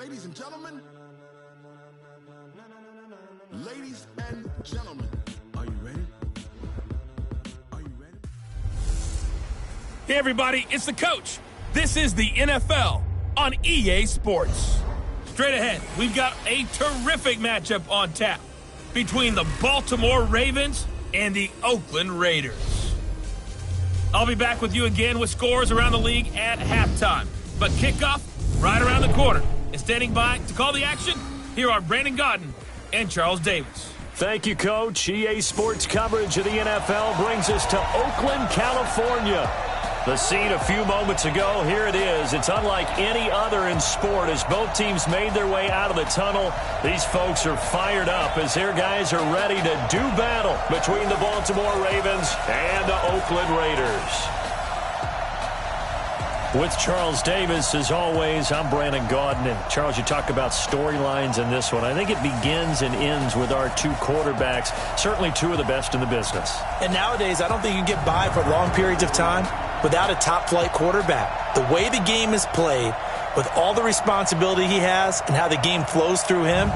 Ladies and gentlemen, are you ready? Are you ready? Hey everybody, it's the coach. This is the NFL on EA Sports. Straight ahead, we've got a terrific matchup on tap between the Baltimore Ravens and the Oakland Raiders. I'll be back with you again with scores around the league at halftime. But kickoff right around the corner. And standing by to call the action, here are Brandon Godden and Charles Davis. Thank you, Coach. EA Sports coverage of the NFL brings us to Oakland, California. The scene a few moments ago, here it is. It's unlike any other in sport as both teams made their way out of the tunnel. These folks are fired up as their guys are ready to do battle between the Baltimore Ravens and the Oakland Raiders. With Charles Davis, as always, I'm Brandon Godden. And Charles, you talk about storylines in this one. I think it begins and ends with our two quarterbacks, certainly two of the best in the business. And nowadays, I don't think you can get by for long periods of time without a top-flight quarterback. The way the game is played, with all the responsibility he has and how the game flows through him,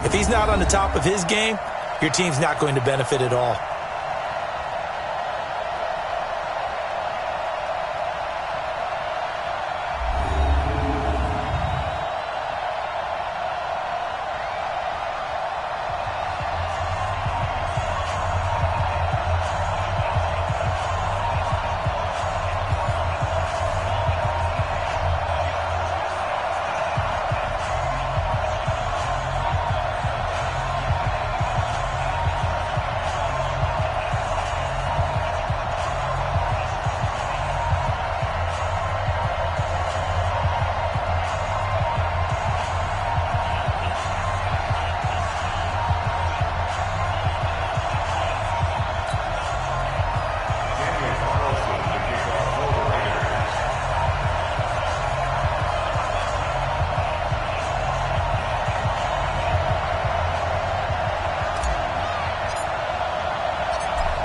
if he's not on the top of his game, your team's not going to benefit at all.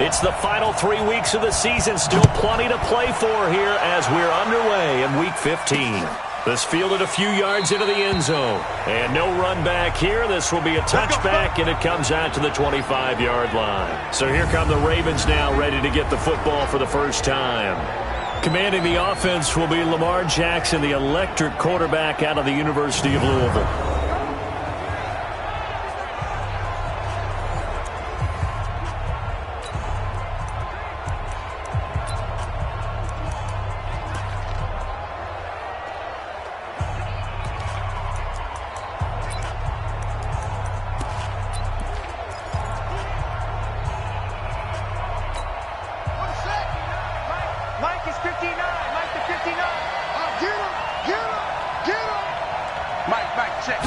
It's the final 3 weeks of the season. Still plenty to play for here as we're underway in Week 15. This fielded a few yards into the end zone. And no run back here. This will be a touchback, and it comes out to the 25-yard line. So here come the Ravens now, ready to get the football for the first time. Commanding the offense will be Lamar Jackson, the electric quarterback out of the University of Louisville. Mike is 59. Mike the 59. Get him. Mike, check.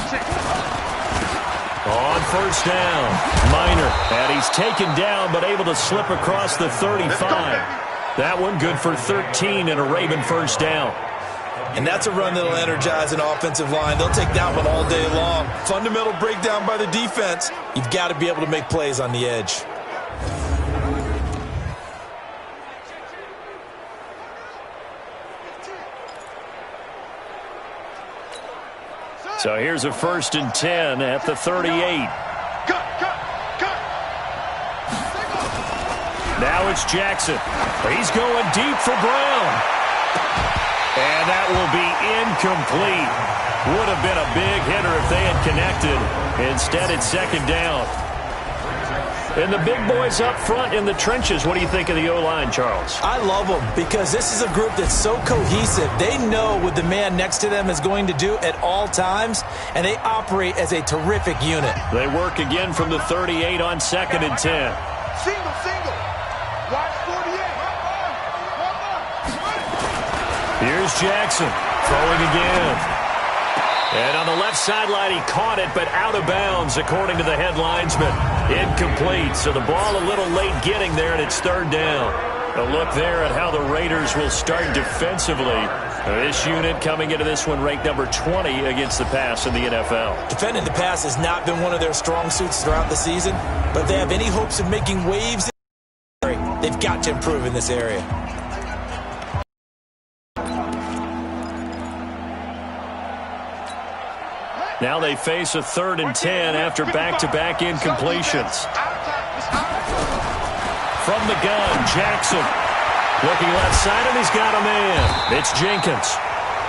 On first down, Minor, and he's taken down but able to slip across the 35. That one good for 13 and a Raven first down. And that's a run that'll energize an offensive line. They'll take that one all day long. Fundamental breakdown by the defense. You've got to be able to make plays on the edge. So here's a 1st and 10 at the 38. Cut. Now it's Jackson. He's going deep for Brown. And that will be incomplete. Would have been a big hitter if they had connected. Instead, it's 2nd down. And the big boys up front in the trenches. What do you think of the O-line, Charles? I love them because this is a group that's so cohesive. They know what the man next to them is going to do at all times, and they operate as a terrific unit. They work again from the 38 on 2nd and 10. Single. Watch 48. Here's Jackson throwing again. And on the left sideline, he caught it, but out of bounds, according to the head linesman. Incomplete, so the ball a little late getting there, and it's 3rd down. A look there at how the Raiders will start defensively. This unit coming into this one ranked number 20 against the pass in the NFL. Defending the pass has not been one of their strong suits throughout the season, but if they have any hopes of making waves, they've got to improve in this area. Now they face a 3rd and 10 after back-to-back incompletions. From the gun, Jackson. Looking left side, and he's got a man. It's Jenkins.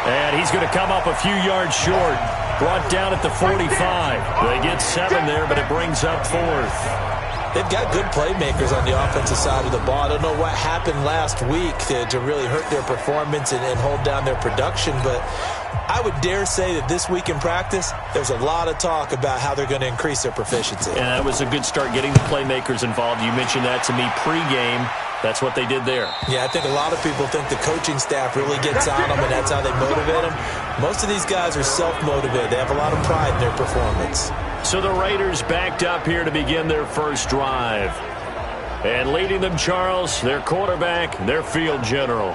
And he's going to come up a few yards short. Brought down at the 45. They get 7 there, but it brings up 4th. They've got good playmakers on the offensive side of the ball. I don't know what happened last week to really hurt their performance and hold down their production, but I would dare say that this week in practice, there's a lot of talk about how they're going to increase their proficiency. And that was a good start getting the playmakers involved. You mentioned that to me pregame. That's what they did there. Yeah, I think a lot of people think the coaching staff really gets on them, and that's how they motivate them. Most of these guys are self-motivated. They have a lot of pride in their performance. So the Raiders backed up here to begin their first drive. And leading them, Charles, their quarterback, their field general.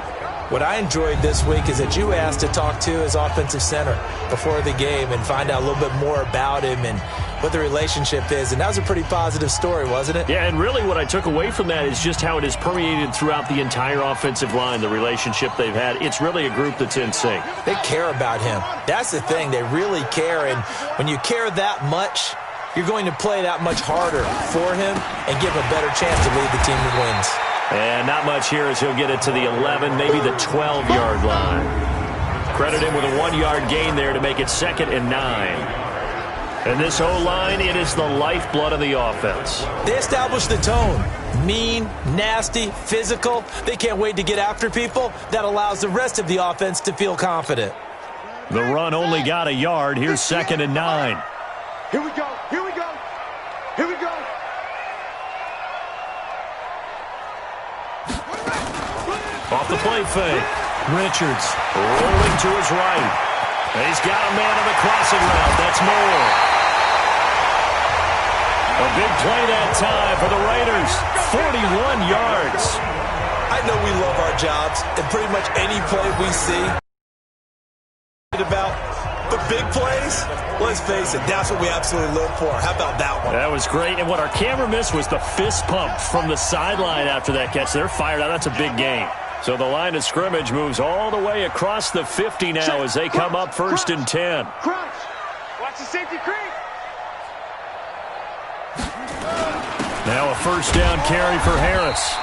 What I enjoyed this week is that you asked to talk to his offensive center before the game and find out a little bit more about him and what the relationship is. And that was a pretty positive story, wasn't it? Yeah, and really what I took away from that is just how it has permeated throughout the entire offensive line, the relationship they've had. It's really a group that's in sync. They care about him. That's the thing. They really care. And when you care that much, you're going to play that much harder for him and give him a better chance to lead the team to wins. And not much here as he'll get it to the 11, maybe the 12-yard line. Credit him with a 1-yard gain there to make it 2nd and 9. And this O-line, it is the lifeblood of the offense. They establish the tone. Mean, nasty, physical. They can't wait to get after people. That allows the rest of the offense to feel confident. The run only got a yard. Here's 2nd and 9. Here we go. Here we go. Here we go. Off the play fake. Richards rolling to his right. And he's got a man on the crossing route. That's Moore. A big play that time for the Raiders. 41 yards. I know we love our jobs, and pretty much any play we see about the big plays, let's face it, that's what we absolutely live for. How about that one? That was great. And what our camera missed was the fist pump from the sideline after that catch. They're fired out. That's a big game. So the line of scrimmage moves all the way across the 50 now as they come up 1st and 10. Crunch. Watch the safety creep. Now a 1st down carry for Harris.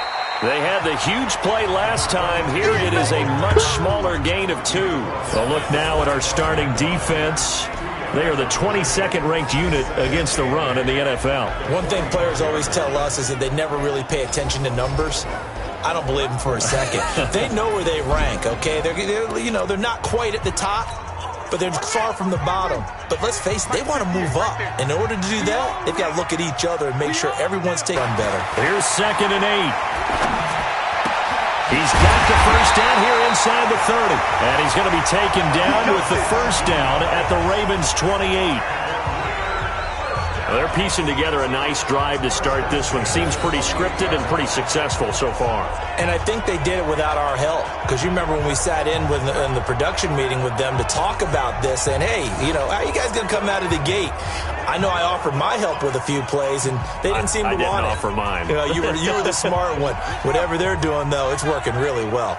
They had the huge play last time. Here it is a much smaller gain of 2. A look now at our starting defense. They are the 22nd ranked unit against the run in the NFL. One thing players always tell us is that they never really pay attention to numbers. I don't believe them for a second. They know where they rank, okay? They're not quite at the top, but they're far from the bottom. But let's face it, they want to move up. In order to do that, they've got to look at each other and make sure everyone's taking better. Here's 2nd and 8. He's got the 1st down here inside the 30. And he's going to be taken down with the 1st down at the Ravens' 28. They're piecing together a nice drive to start this one. Seems pretty scripted and pretty successful so far. And I think they did it without our help. Because you remember when we sat in the production meeting with them to talk about this, and hey, how are you guys going to come out of the gate? I know I offered my help with a few plays, and they didn't seem to want it. I didn't offer mine. You were the smart one. Whatever they're doing, though, it's working really well.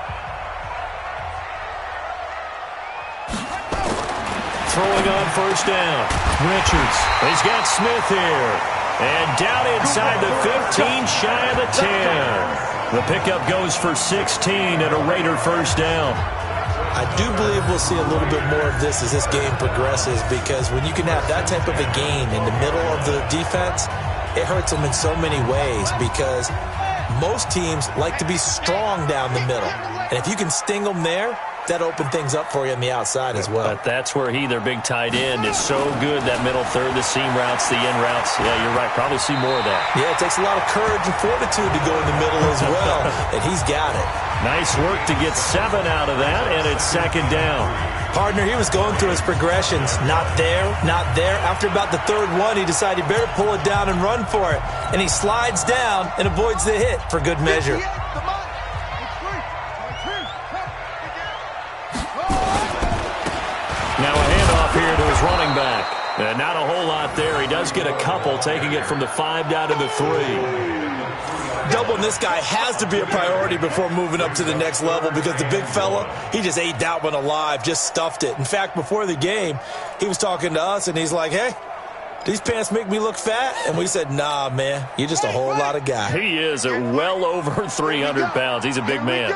Throwing on 1st down. Richards. He's got Smith here. And down inside the 15, shy of the 10. The pickup goes for 16 and a Raider 1st down. I do believe we'll see a little bit more of this as this game progresses, because when you can have that type of a gain in the middle of the defense, it hurts them in so many ways, because most teams like to be strong down the middle. And if you can sting them there, that opened things up for you on the outside as well. But that's where their big tight end, is so good, that middle third, the seam routes, the end routes. Yeah, you're right. Probably see more of that. Yeah, it takes a lot of courage and fortitude to go in the middle as well, and he's got it. Nice work to get 7 out of that, and it's 2nd down. Partner, he was going through his progressions. Not there, not there. After about the 3rd one, he decided he better pull it down and run for it. And he slides down and avoids the hit for good measure. Now a handoff here to his running back. And not a whole lot there. He does get a couple, taking it from the 5 down to the 3. Doubling this guy has to be a priority before moving up to the next level because the big fella, he just ate that one alive, just stuffed it. In fact, before the game, he was talking to us, and he's like, hey, these pants make me look fat? And we said, nah, man, you're just a whole lot of guy. He is at well over 300 pounds. He's a big man.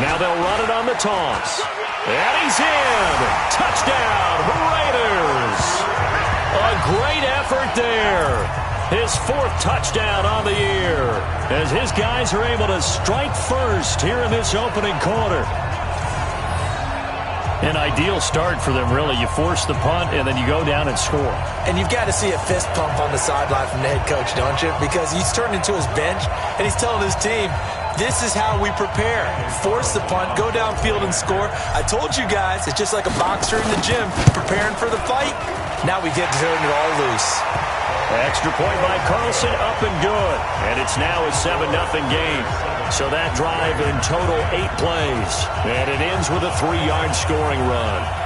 Now they'll run it on the toss. And he's in. Touchdown, Raiders. A great effort there. His fourth touchdown on the year as his guys are able to strike first here in this opening quarter. An ideal start for them, really. You force the punt, and then you go down and score. And you've got to see a fist pump on the sideline from the head coach, don't you? Because he's turned into his bench, and he's telling his team, this is how we prepare. Force the punt, go downfield and score. I told you guys, it's just like a boxer in the gym preparing for the fight. Now we get to turn it all loose. Extra point by Carlson, up and good. And it's now a 7-0 game. So that drive in total 8 plays. And it ends with a 3-yard scoring run.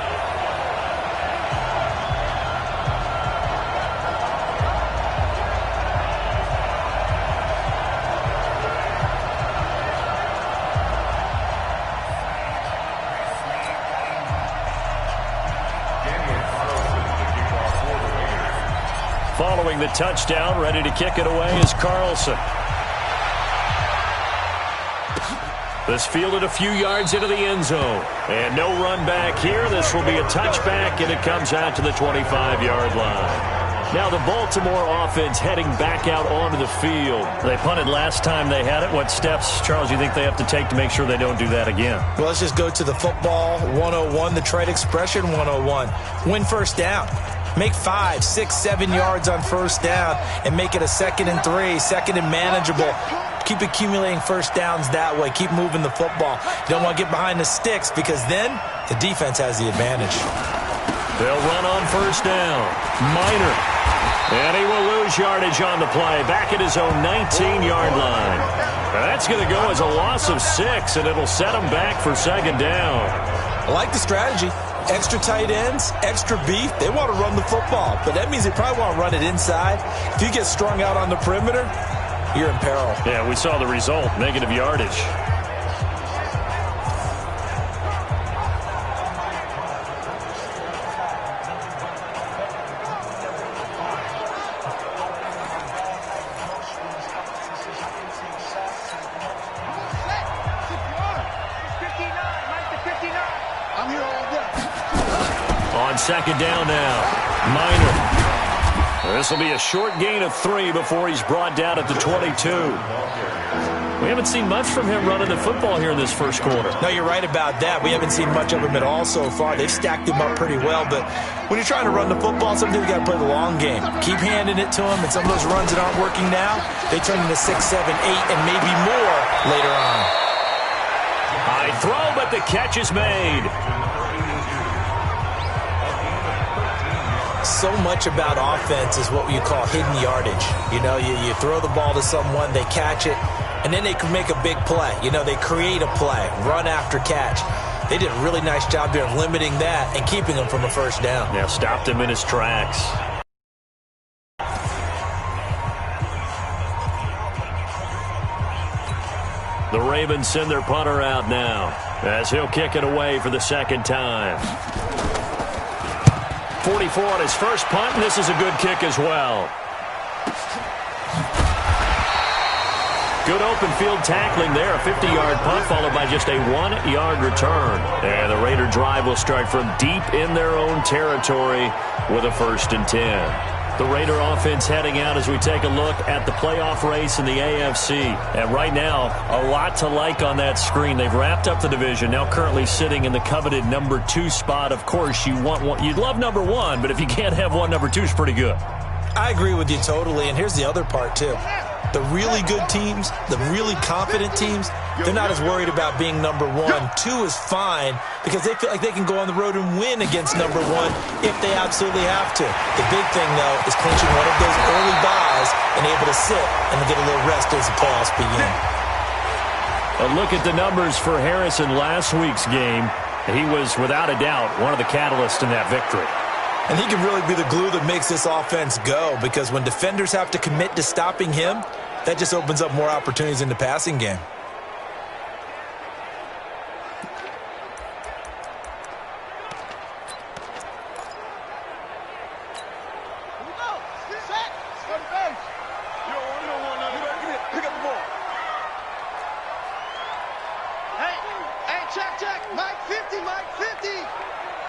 Following the touchdown, ready to kick it away is Carlson. This fielded a few yards into the end zone. And no run back here. This will be a touchback, and it comes out to the 25-yard line. Now the Baltimore offense heading back out onto the field. They punted last time they had it. What steps, Charles, do you think they have to take to make sure they don't do that again? Well, let's just go to the football 101, the trade expression 101. Win first down. Make 5, 6, 7 yards on first down and make it a 2nd and 3, 2nd and manageable. Keep accumulating first downs that way. Keep moving the football. You don't want to get behind the sticks because then the defense has the advantage. They'll run on first down. Minor. And he will lose yardage on the play. Back at his own 19-yard line. That's going to go as a loss of 6, and it'll set him back for 2nd down. I like the strategy. Extra tight ends, extra beef. They want to run the football, but that means they probably want to run it inside. If you get strung out on the perimeter, you're in peril. Yeah, we saw the result, negative yardage. On 2nd down now, Minor. This will be a short gain of 3 before he's brought down at the 22. We haven't seen much from him running the football here in this first quarter. No, you're right about that. We haven't seen much of him at all so far. They've stacked him up pretty well, but when you're trying to run the football, sometimes you got to play the long game. Keep handing it to him, and some of those runs that aren't working now, they turn into 6, 7, 8, and maybe more later on. High throw, but the catch is made. So much about offense is what you call hidden yardage. You know, you throw the ball to someone, they catch it, and then they can make a big play. You know, they create a play, run after catch. They did a really nice job there of limiting that and keeping him from a first down. Yeah, stopped him in his tracks. The Ravens send their punter out now as he'll kick it away for the 2nd time. 44 on his first punt, and this is a good kick as well. Good open field tackling there. A 50-yard punt followed by just a 1-yard return. And the Raider drive will start from deep in their own territory with a 1st and 10. The Raider offense heading out as we take a look at the playoff race in the AFC. And right now, a lot to like on that screen. They've wrapped up the division, now currently sitting in the coveted number 2 spot. Of course, you'd love number 1, but if you can't have one, number 2 is pretty good. I agree with you totally, and here's the other part, too. The really good teams, the really confident teams, they're not as worried about being number 1. 2 is fine because they feel like they can go on the road and win against number 1 if they absolutely have to. The big thing, though, is clinching one of those early buys and able to sit and get a little rest as the playoffs begin. A look at the numbers for Harrison last week's game. He was, without a doubt, one of the catalysts in that victory. And he can really be the glue that makes this offense go, because when defenders have to commit to stopping him, that just opens up more opportunities in the passing game.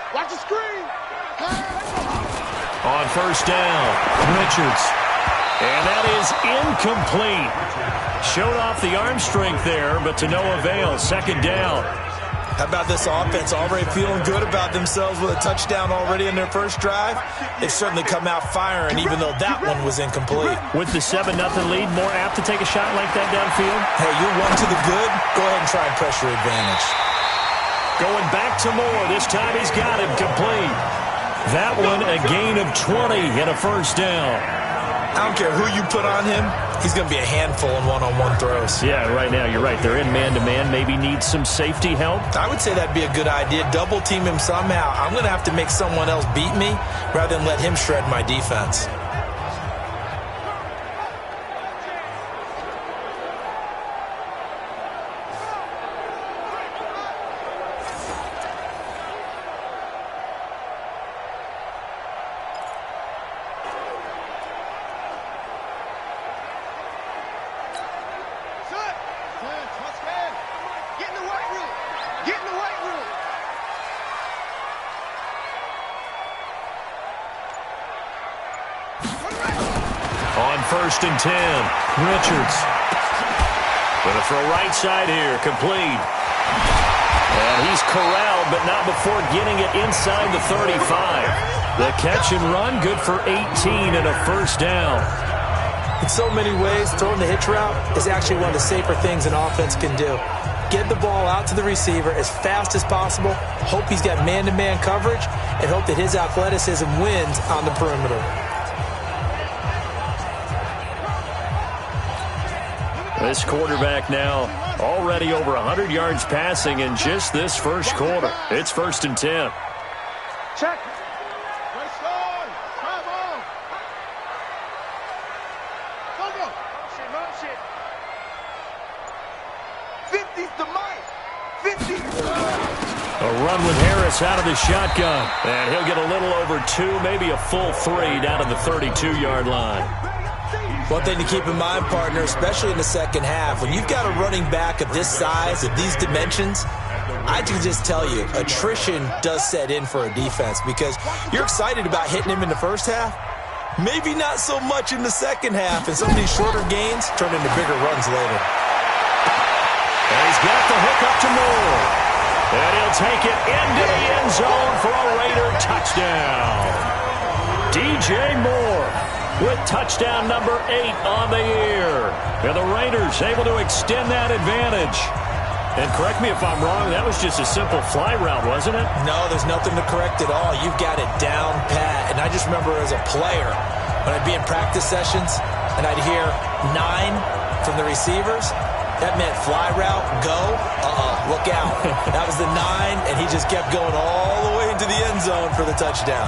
Watch the screen. On first down, Richards. And that is incomplete. Showed off the arm strength there, but to no avail. Second down. How about this offense already feeling good about themselves with a touchdown already in their first drive? They've certainly come out firing, even though that one was incomplete. With the 7-0 lead, more apt to take a shot like that downfield? Hey, you're one to the good. Go ahead and try and pressure advantage. Going back to Moore. This time he's got him complete. That one a gain of 20 and a first down. I don't care who you put on him. He's going to be a handful in one-on-one throws. Yeah, right now you're right. They're in man-to-man. Maybe needs some safety help. I would say that'd be a good idea. Double team him somehow. I'm going to have to make someone else beat me rather than let him shred my defense. On first and 10, Richards. Gonna throw right side here, complete. And he's corralled, but not before getting it inside the 35. The catch and run, good for 18 and a first down. In so many ways, throwing the hitch route is actually one of the safer things an offense can do. Get the ball out to the receiver as fast as possible, hope he's got man-to-man coverage, and hope that his athleticism wins on the perimeter. This quarterback now already over 100 yards passing in just this first quarter. It's first and 10. Check. 50's the mic. 50. A run with Harris out of the shotgun. And he'll get a little over 2, maybe a full 3 down to the 32-yard line. One thing to keep in mind, partner, especially in the second half, when you've got a running back of this size, of these dimensions, I can just tell you, attrition does set in for a defense because you're excited about hitting him in the first half. Maybe not so much in the second half, and some of these shorter gains turn into bigger runs later. And he's got the hook up to Moore. And he'll take it into the end zone for a Raider touchdown. DJ Moore with touchdown number 8 on the year. And the Raiders able to extend that advantage. And correct me if I'm wrong, that was just a simple fly route, wasn't it? No, there's nothing to correct at all. You've got it down pat. And I just remember as a player, when I'd be in practice sessions and I'd hear 9 from the receivers, that meant fly route, go, look out. That was the 9, and he just kept going all the way into the end zone for the touchdown.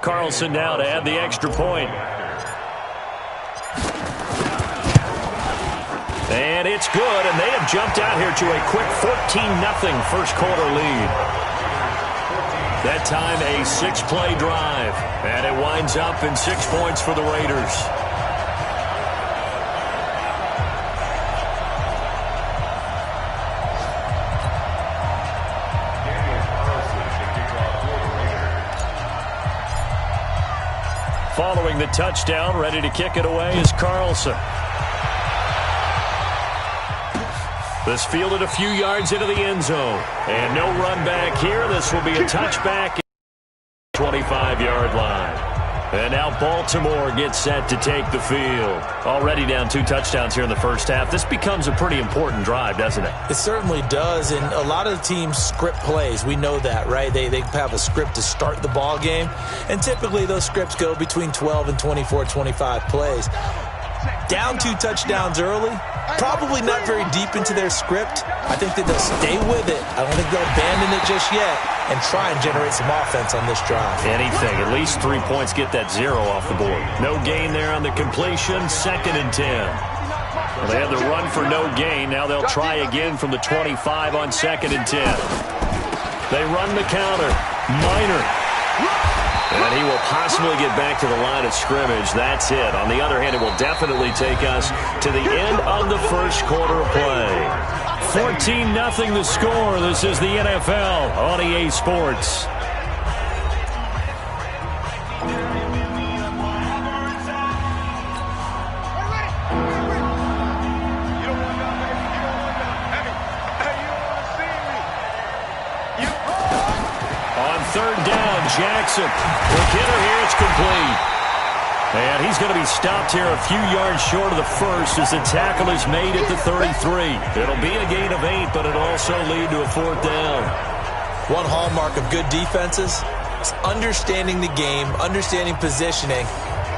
Carlson now to add the extra point. And it's good, and they have jumped out here to a quick 14-0 first quarter lead. That time a 6-play drive, and it winds up in 6 points for the Raiders. Following the touchdown, ready to kick it away is Carlson. This fielded a few yards into the end zone. And no run back here. This will be a touchback. 25-yard line. And now Baltimore gets set to take the field. Already down 2 touchdowns here in the first half. This becomes a pretty important drive, doesn't it? It certainly does, and a lot of the teams script plays. We know that, right? They have a script to start the ball game, and typically those scripts go between 12 and 24, 25 plays. Down 2 touchdowns early, probably not very deep into their script. I think that they'll stay with it. I don't think they'll abandon it just yet and try and generate some offense on this drive. Anything. At least 3 points, get that 0 off the board. No gain there on the completion. 2nd and 10. Well, they had the run for no gain. Now they'll try again from the 25 on 2nd and 10. They run the counter. Minor. And he will possibly get back to the line of scrimmage. That's it. On the other hand, it will definitely take us to the end of the first quarter of play. 14-0 the score. This is the NFL on EA Sports. Jackson will get her here. It's complete. And he's going to be stopped here a few yards short of the first as the tackle is made at the 33. It'll be a gain of 8, but it'll also lead to a 4th down. One hallmark of good defenses is understanding the game, understanding positioning,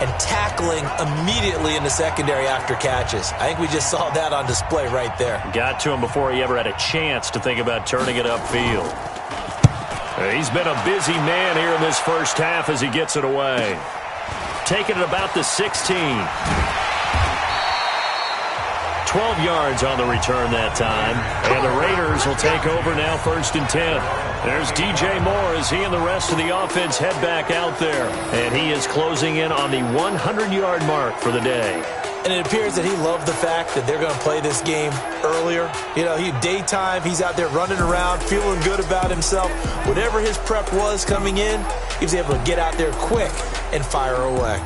and tackling immediately in the secondary after catches. I think we just saw that on display right there. Got to him before he ever had a chance to think about turning it upfield. He's been a busy man here in this first half as he gets it away. Taking it about the 16. 12 yards on the return that time. And the Raiders will take over now 1st and 10. There's DJ Moore as he and the rest of the offense head back out there. And he is closing in on the 100-yard mark for the day. And it appears that he loved the fact that they're going to play this game earlier. You know, daytime, he's out there running around, feeling good about himself. Whatever his prep was coming in, he was able to get out there quick and fire away.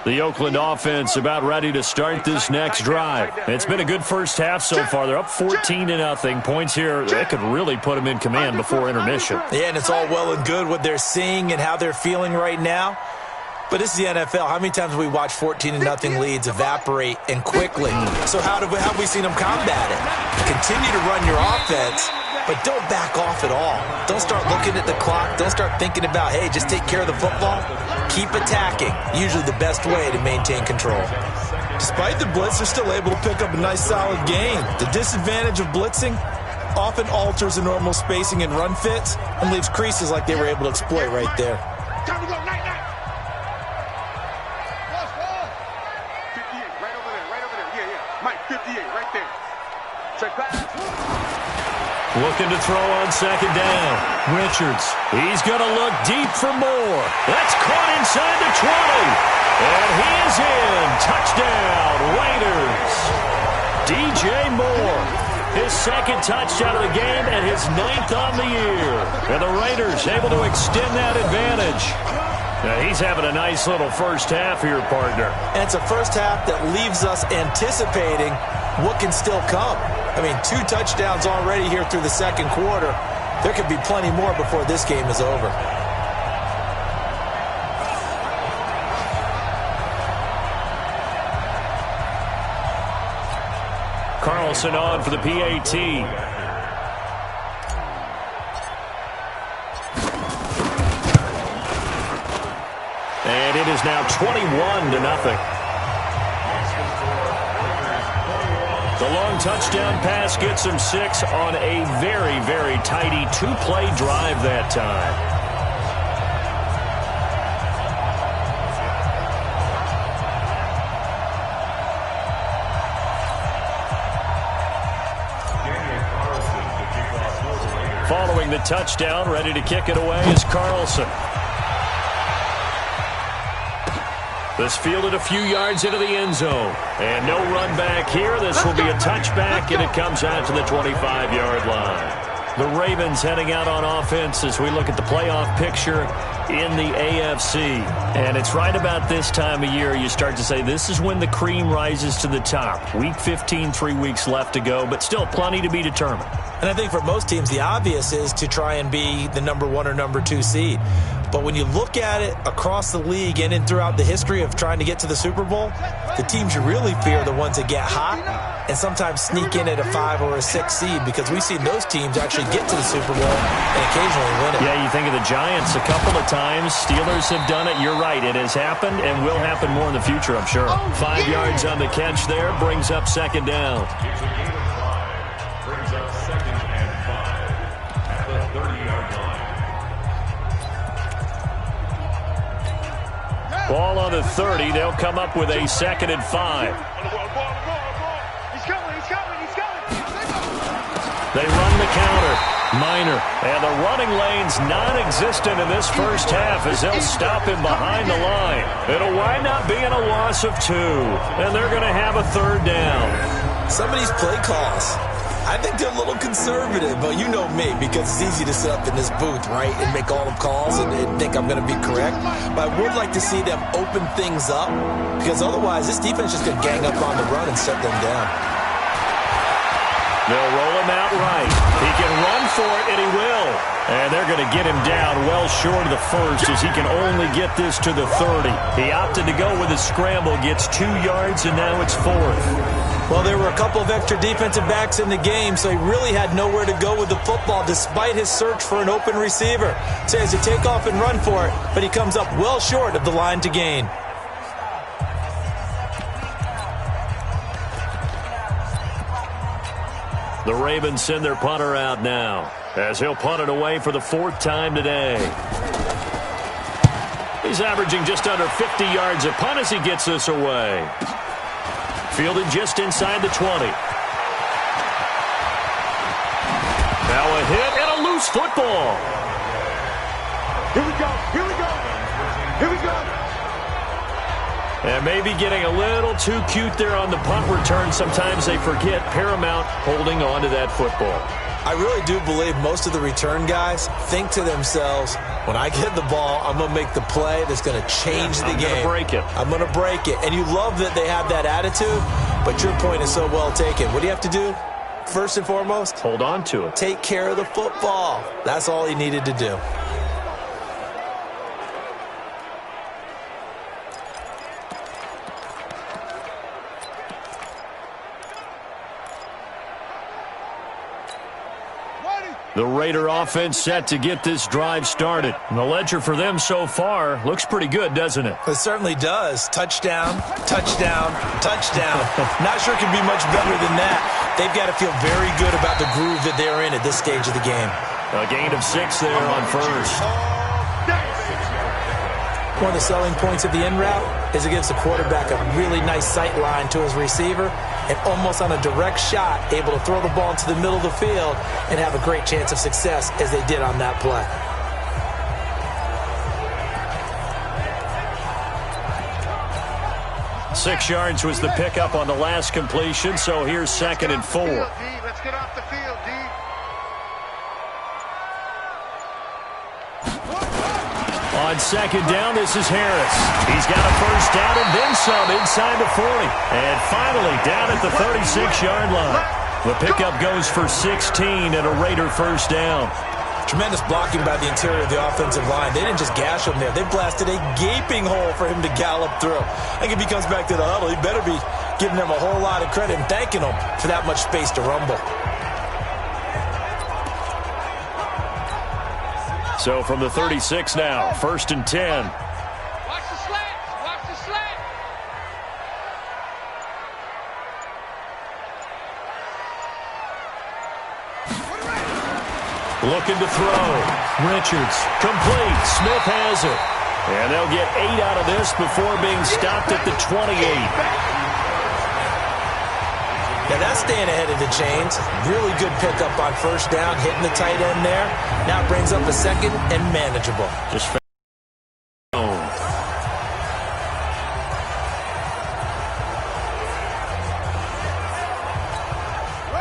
The Oakland offense about ready to start this next drive. It's been a good first half so far. They're up 14-0. Points here, that could really put them in command before intermission. Yeah, and it's all well and good what they're seeing and how they're feeling right now. But this is the NFL. How many times have we watched 14-0 leads evaporate and quickly? So how have we seen them combat it? Continue to run your offense, but don't back off at all. Don't start looking at the clock. Don't start thinking about, hey, just take care of the football. Keep attacking. Usually the best way to maintain control. Despite the blitz, they're still able to pick up a nice solid gain. The disadvantage of blitzing often alters the normal spacing and run fits and leaves creases like they were able to exploit right there. Time to go, night, night. 58, right over there. Yeah. Mike, 58, right there. Check back. Looking to throw on 2nd down. Richards. He's going to look deep for Moore. That's caught inside the 20. And he is in. Touchdown, Raiders. DJ Moore. His 2nd touchdown of the game and his 9th on the year. And the Raiders able to extend that advantage. Now he's having a nice little first half here, partner. And it's a first half that leaves us anticipating what can still come. I mean, 2 touchdowns already here through the 2nd quarter. There could be plenty more before this game is over. Carlson on for the PAT. And it is now 21-0. The long touchdown pass gets him 6 on a very, very tidy two-play drive that time. Following the touchdown, ready to kick it away is Carlson. This fielded a few yards into the end zone. And no run back here. This will be a touchback, and it comes out to the 25-yard line. The Ravens heading out on offense as we look at the playoff picture in the AFC. And it's right about this time of year you start to say this is when the cream rises to the top. Week 15, 3 weeks left to go, but still plenty to be determined. And I think for most teams, the obvious is to try and be the number 1 or number 2 seed. But when you look at it across the league and in throughout the history of trying to get to the Super Bowl, the teams you really fear are the ones that get hot and sometimes sneak in at a 5 or a 6 seed, because we've seen those teams actually get to the Super Bowl and occasionally win it. Yeah, you think of the Giants a couple of times. Steelers have done it. You're right. It has happened and will happen more in the future, I'm sure. 5 yards on the catch there brings up second down. Brings up 2nd and 5 at the 30-yard line. Ball on the 30. They'll come up with a 2nd and 5. He's coming. They run the counter. Minor. And the running lane's non-existent in this first half as they'll stop him behind the line. It'll wind up being a loss of 2. And they're going to have a 3rd down. Some of these play calls, I think they're a little conservative, but you know me, because it's easy to sit up in this booth, right, and make all the calls and think I'm going to be correct. But I would like to see them open things up, because otherwise this defense is just going to gang up on the run and shut them down. They'll roll him out right. He can run for it, and he will. And they're going to get him down well short of the first, as he can only get this to the 30. He opted to go with a scramble, gets 2 yards, and now it's 4th. Well, there were a couple of extra defensive backs in the game, so he really had nowhere to go with the football despite his search for an open receiver. So he has to take off and run for it, but he comes up well short of the line to gain. The Ravens send their punter out now, as he'll punt it away for the 4th time today. He's averaging just under 50 yards a punt as he gets this away. Fielded just inside the 20. Now a hit and a loose football. Here we go. And maybe getting a little too cute there on the punt return. Sometimes they forget paramount holding on to that football. I really do believe most of the return guys think to themselves, when I get the ball, I'm going to make the play that's going to change the game. I'm going to break it. And you love that they have that attitude, but your point is so well taken. What do you have to do? First and foremost, hold on to it. Take care of the football. That's all he needed to do. The Raider offense set to get this drive started. And the ledger for them so far looks pretty good, doesn't it? It certainly does. Touchdown, touchdown, touchdown. Not sure it can be much better than that. They've got to feel very good about the groove that they're in at this stage of the game. A gain of 6 there on first. One of the selling points of the in route is it gives the quarterback a really nice sight line to his receiver, and almost on a direct shot, able to throw the ball into the middle of the field and have a great chance of success as they did on that play. Six yards was the pickup on the last completion, so here's 2nd and 4. Let's get off the field, D. On 2nd down, this is Harris. He's got a first down and then some inside the 40. And finally down at the 36-yard line. The pickup goes for 16 and a Raider first down. Tremendous blocking by the interior of the offensive line. They didn't just gash him there. They blasted a gaping hole for him to gallop through. I think if he comes back to the huddle, he better be giving them a whole lot of credit and thanking them for that much space to rumble. So from the 36 now, 1st and 10. Watch the slant. Watch the slant. Looking to throw. Richards, complete. Smith has it. And they'll get 8 out of this before being stopped at the 28. Now that's staying ahead of the chains. Really good pickup on first down, hitting the tight end there. Now it brings up a second and manageable. Just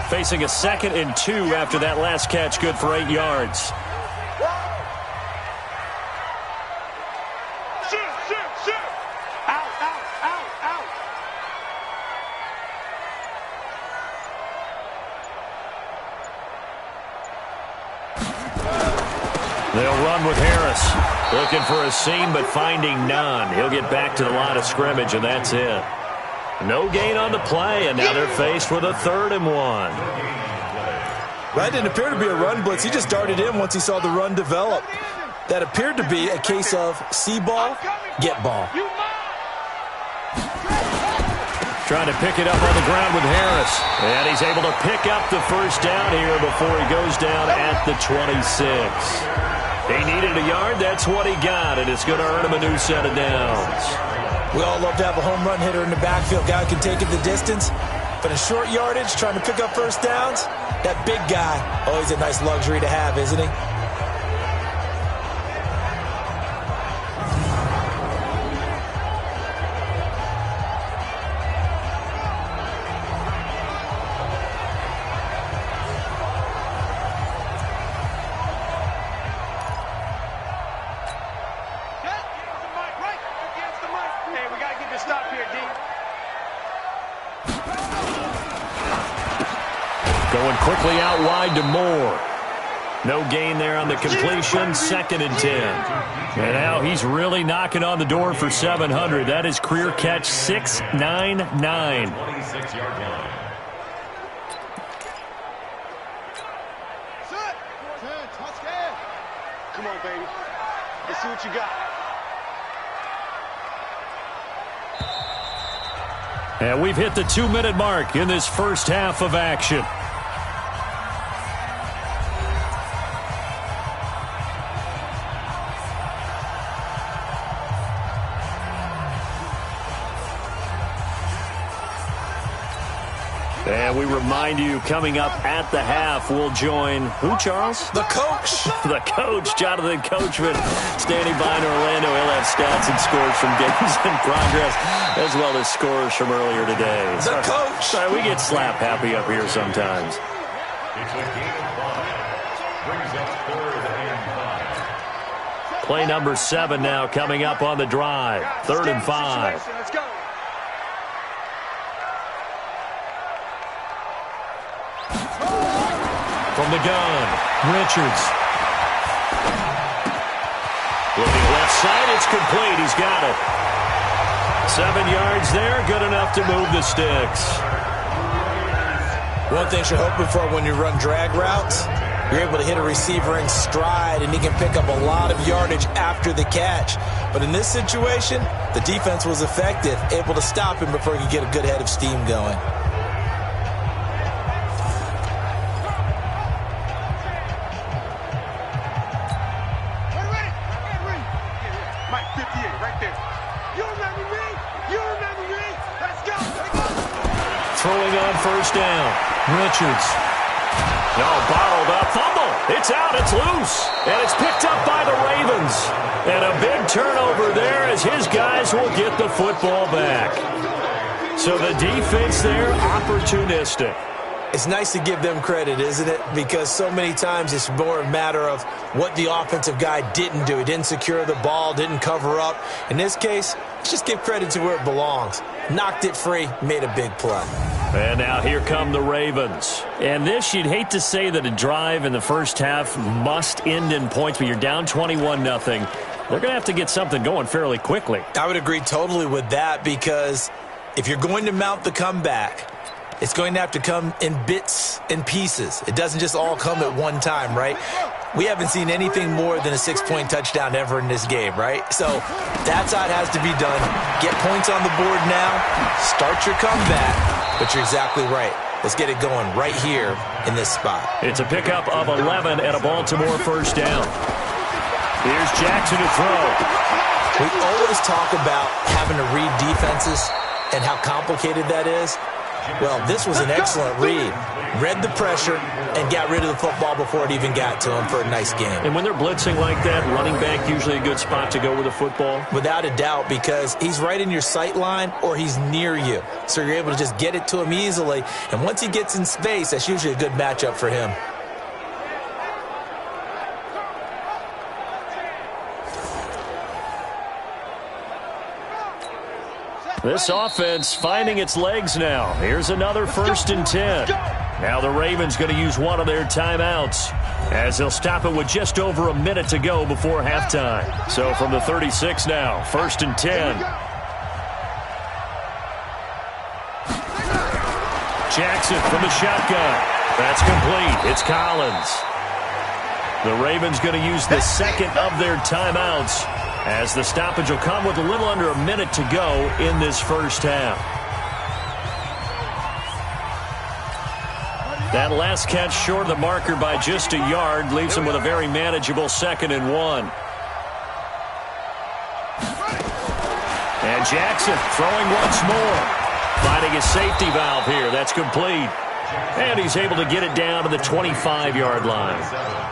facing a 2nd and 2 after that last catch, good for 8 yards. They'll run with Harris. Looking for a seam, but finding none. He'll get back to the line of scrimmage, and that's it. No gain on the play, and now they're faced with a 3rd and 1. That didn't appear to be a run blitz. He just darted in once he saw the run develop. That appeared to be a case of see ball, get ball. Trying to pick it up on the ground with Harris. And he's able to pick up the first down here before he goes down at the 26. He needed a yard. That's what he got, and it's going to earn him a new set of downs. We all love to have a home run hitter in the backfield. Guy who can take it the distance. But in short yardage, trying to pick up first downs, that big guy, always a nice luxury to have, isn't he? Going quickly out wide to Moore. No gain there on the completion. 2nd and 10. And now he's really knocking on the door for 700. That is career catch 699. 26-yard line. Come on, baby. Let's see what you got. And we've hit the 2-minute mark in this first half of action. And we remind you, coming up at the half, we'll join who, Charles? The coach. The coach, Jonathan Coachman, standing by in Orlando. He'll have stats and scores from games in progress, as well as scores from earlier today. The coach. Sorry, we get slap happy up here sometimes. It's a gain of 5. Brings up 3rd and 5. Play number 7 now coming up on the drive. 3rd and 5. Let's go. From the gun, Richards. Looking left side, it's complete. He's got it. 7 yards there, good enough to move the sticks. One thing you're hoping for when you run drag routes, you're able to hit a receiver in stride, and he can pick up a lot of yardage after the catch. But in this situation, the defense was effective, able to stop him before he could get a good head of steam going. Throwing on first down. Richards. No, bottled up. Fumble. It's out. It's loose. And it's picked up by the Ravens. And a big turnover there as his guys will get the football back. So the defense there, opportunistic. It's nice to give them credit, isn't it? Because so many times it's more a matter of what the offensive guy didn't do. He didn't secure the ball, didn't cover up. In this case, let's just give credit to where it belongs. Knocked it free, made a big play. And now here come the Ravens. And this, you'd hate to say that a drive in the first half must end in points, but you're down 21-0. They're going to have to get something going fairly quickly. I would agree totally with that, because if you're going to mount the comeback, it's going to have to come in bits and pieces. It doesn't just all come at one time, right? We haven't seen anything more than a 6-point touchdown ever in this game, right? So that's how it has to be done. Get points on the board now. Start your comeback. But you're exactly right. Let's get it going right here in this spot. It's a pickup of 11 and a Baltimore first down. Here's Jackson to throw. We always talk about having to read defenses and how complicated that is. Well, this was an excellent read. Read the pressure and got rid of the football before it even got to him for a nice game. And when they're blitzing like that, running back usually a good spot to go with the football? Without a doubt, because he's right in your sight line or he's near you. So you're able to just get it to him easily. And once he gets in space, that's usually a good matchup for him. This offense finding its legs now. Here's another 1st and 10. Now the Ravens going to use one of their timeouts as they'll stop it with just over a minute to go before halftime. So from the 36 now, 1st and 10. Jackson from the shotgun. That's complete. It's Collins. The Ravens going to use the second of their timeouts as the stoppage will come with a little under a minute to go in this first half. That last catch short of the marker by just a yard leaves him with a very manageable 2nd and 1. And Jackson throwing once more. Finding his safety valve here. That's complete. And he's able to get it down to the 25-yard line.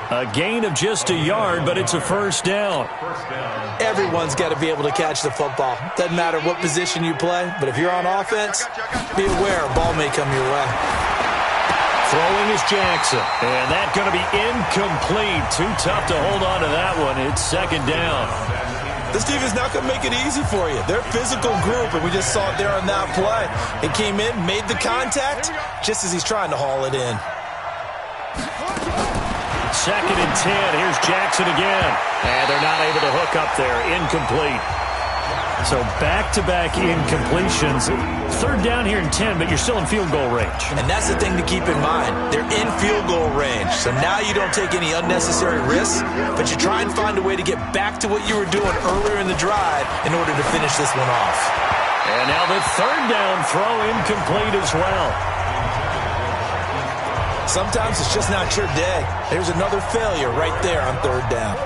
A gain of just a yard, but it's a first down. Everyone's got to be able to catch the football. Doesn't matter what position you play, but if you're on offense, be aware a ball may come your way. Throwing is Jackson. And that's going to be incomplete. Too tough to hold on to that one. It's 2nd down. This team is not going to make it easy for you. They're a physical group, and we just saw it there on that play. It came in, made the contact, just as he's trying to haul it in. 2nd and 10. Here's Jackson again. And they're not able to hook up there. Incomplete. So back-to-back incompletions. 3rd down here in 10, but you're still in field goal range. And that's the thing to keep in mind. They're in field goal range. So now you don't take any unnecessary risks, but you try and find a way to get back to what you were doing earlier in the drive in order to finish this one off. And now the 3rd down throw incomplete as well. Sometimes it's just not your day. There's another failure right there on 3rd down.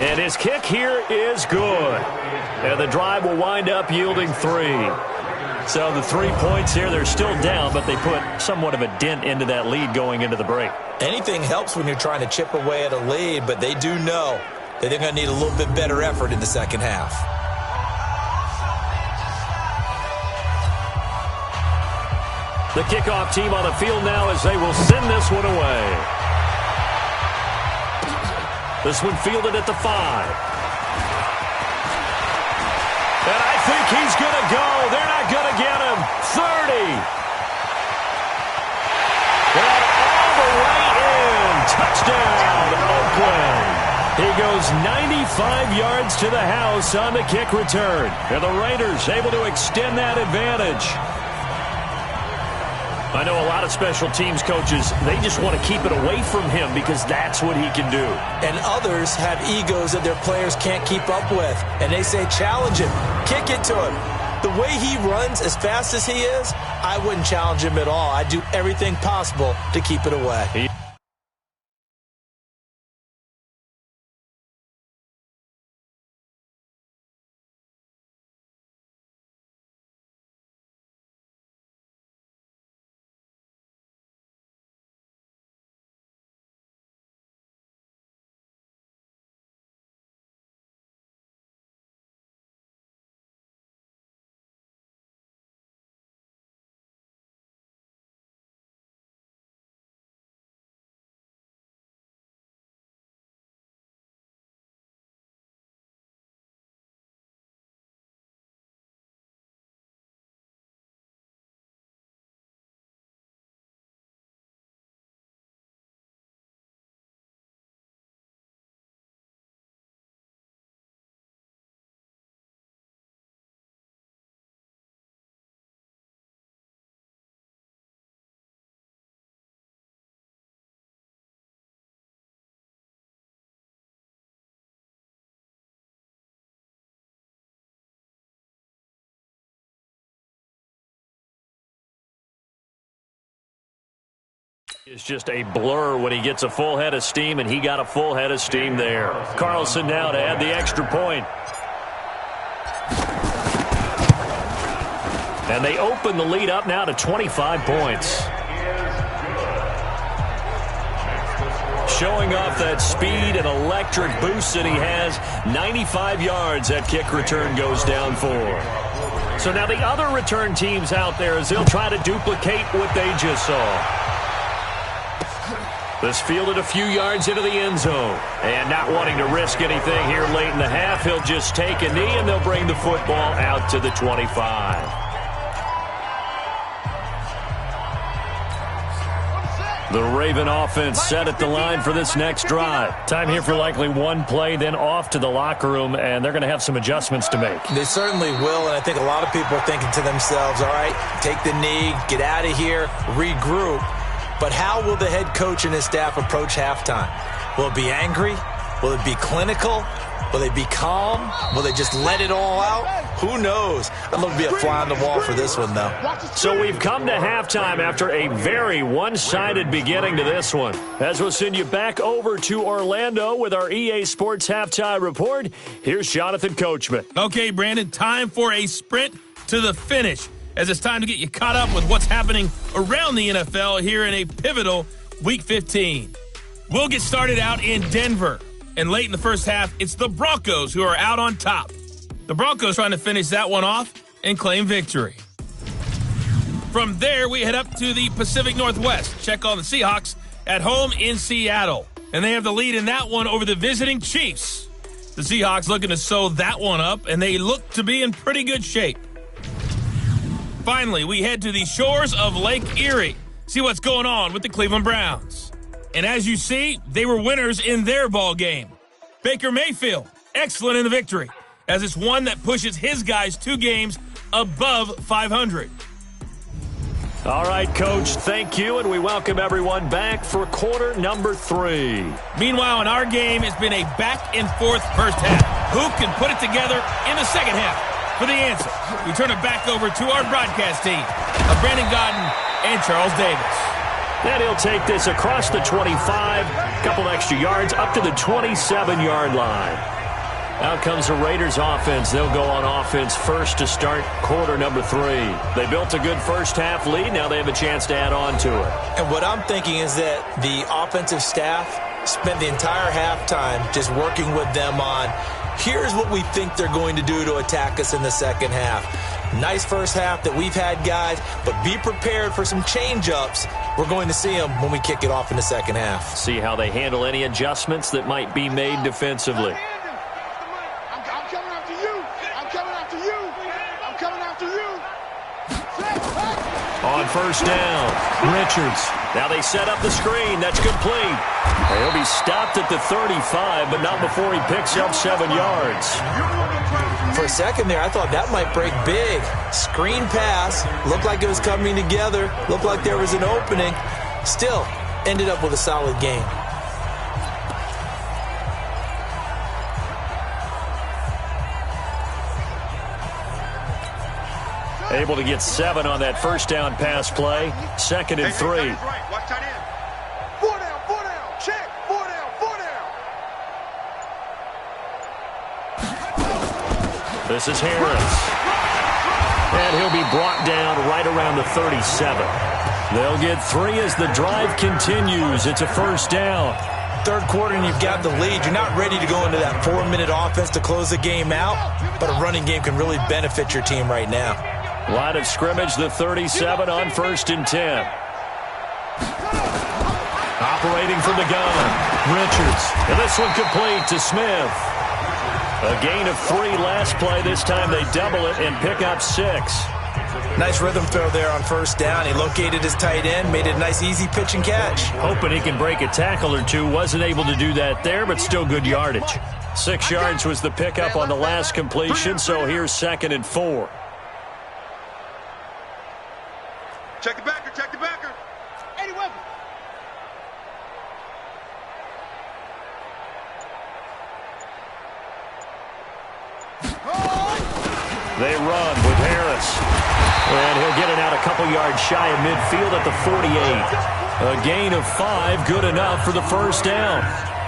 And his kick here is good. And the drive will wind up yielding 3. So the 3 points here, they're still down, but they put somewhat of a dent into that lead going into the break. Anything helps when you're trying to chip away at a lead, but they do know that they're going to need a little bit better effort in the second half. The kickoff team on the field now as they will send this one away. This one fielded at the 5. And I think he's going to go. They're not going to get him. 30. And all the way in. Touchdown, Oakland. He goes 95 yards to the house on the kick return. And the Raiders able to extend that advantage. I know a lot of special teams coaches, they just want to keep it away from him because that's what he can do. And others have egos that their players can't keep up with. And they say, challenge him, kick it to him. The way he runs as fast as he is, I wouldn't challenge him at all. I'd do everything possible to keep it away. It's just a blur when he gets a full head of steam, and he got a full head of steam there. Carlson now to add the extra point. And they open the lead up now to 25 points. Showing off that speed and electric boost that he has. 95 yards that kick return goes down for. So now the other return teams out there, as they'll try to duplicate what they just saw. This fielded a few yards into the end zone. And not wanting to risk anything here late in the half, he'll just take a knee and they'll bring the football out to the 25. The Raven offense set at the line for this next drive. Time here for likely one play, then off to the locker room, and they're going to have some adjustments to make. They certainly will, and I think a lot of people are thinking to themselves, all right, take the knee, get out of here, regroup. But how will the head coach and his staff approach halftime? Will it be angry? Will it be clinical? Will they be calm? Will they just let it all out? Who knows? I'd love to be a fly on the wall for this one, though. So we've come to halftime after a very one-sided beginning to this one. As we'll send you back over to Orlando with our EA Sports Halftime Report, here's Jonathan Coachman. Okay, Brandon, time for a sprint to the finish, as it's time to get you caught up with what's happening around the NFL here in a pivotal Week 15. We'll get started out in Denver. And late in the first half, it's the Broncos who are out on top. The Broncos trying to finish that one off and claim victory. From there, we head up to the Pacific Northwest. Check on the Seahawks at home in Seattle. And they have the lead in that one over the visiting Chiefs. The Seahawks looking to sew that one up, and they look to be in pretty good shape. Finally, we head to the shores of Lake Erie. See what's going on with the Cleveland Browns. And as you see, they were winners in their ball game. Baker Mayfield, excellent in the victory, as it's one that pushes his guys 2 games above 500. All right, Coach, thank you, and we welcome everyone back for quarter number 3. Meanwhile, in our game, it's been a back-and-forth first half. Who can put it together in the second half? For the answer, we turn it back over to our broadcast team of Brandon Godden and Charles Davis. Then he'll take this across the 25, couple extra yards, up to the 27-yard line. Out comes the Raiders offense. They'll go on offense first to start quarter number 3. They built a good first half lead. Now they have a chance to add on to it. And what I'm thinking is that the offensive staff spent the entire halftime just working with them on, here's what we think they're going to do to attack us in the second half. Nice first half that we've had, guys, but be prepared for some change-ups. We're going to see them when we kick it off in the second half. See how they handle any adjustments that might be made defensively. I'm coming after you. I'm coming after you. I'm coming after you. On first down, Richards. Now they set up the screen. That's complete. He'll be stopped at the 35, but not before he picks up 7 yards. For a second there, I thought that might break big. Screen pass. Looked like it was coming together. Looked like there was an opening. Still, ended up with a solid game. Able to get 7 on that first down pass play. 2nd and 3. Right. Watch tight end. 4 down. Check. 4 down. This is Harris. And he'll be brought down right around the 37. They'll get 3 as the drive continues. It's a first down. Third quarter and you've got the lead. You're not ready to go into that 4-minute offense to close the game out, but a running game can really benefit your team right now. Line of scrimmage, the 37 on 1st and 10. Operating from the gun, Richards. And this one complete to Smith. A gain of 3 last play. This time they double it and pick up 6. Nice rhythm throw there on first down. He located his tight end, made it a nice easy pitch and catch. Hoping he can break a tackle or two. Wasn't able to do that there, but still good yardage. 6 yards was the pickup on the last completion, so here's 2nd and 4. Check the backer. 80 weapon. They run with Harris. And he'll get it out a couple yards shy of midfield at the 48. A gain of 5, good enough for the first down.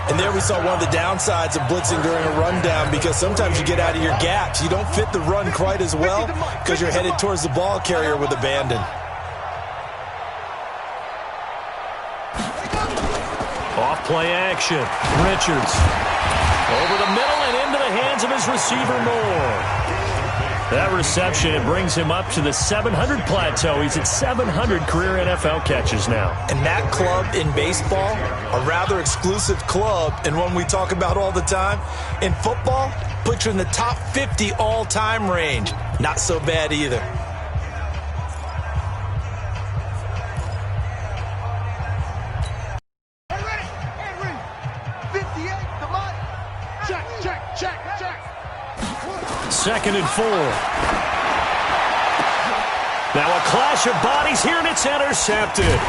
And there we saw one of the downsides of blitzing during a rundown, because sometimes you get out of your gaps. You don't fit the run quite as well because you're headed towards the ball carrier with abandon. Off play action. Richards. Over the middle and into the hands of his receiver, Moore. That reception, it brings him up to the 700 plateau. He's at 700 career NFL catches now. And that club in baseball, a rather exclusive club, and one we talk about all the time. In football, puts you in the top 50 all-time range. Not so bad either. Second and 4. Now a clash of bodies here, and it's intercepted.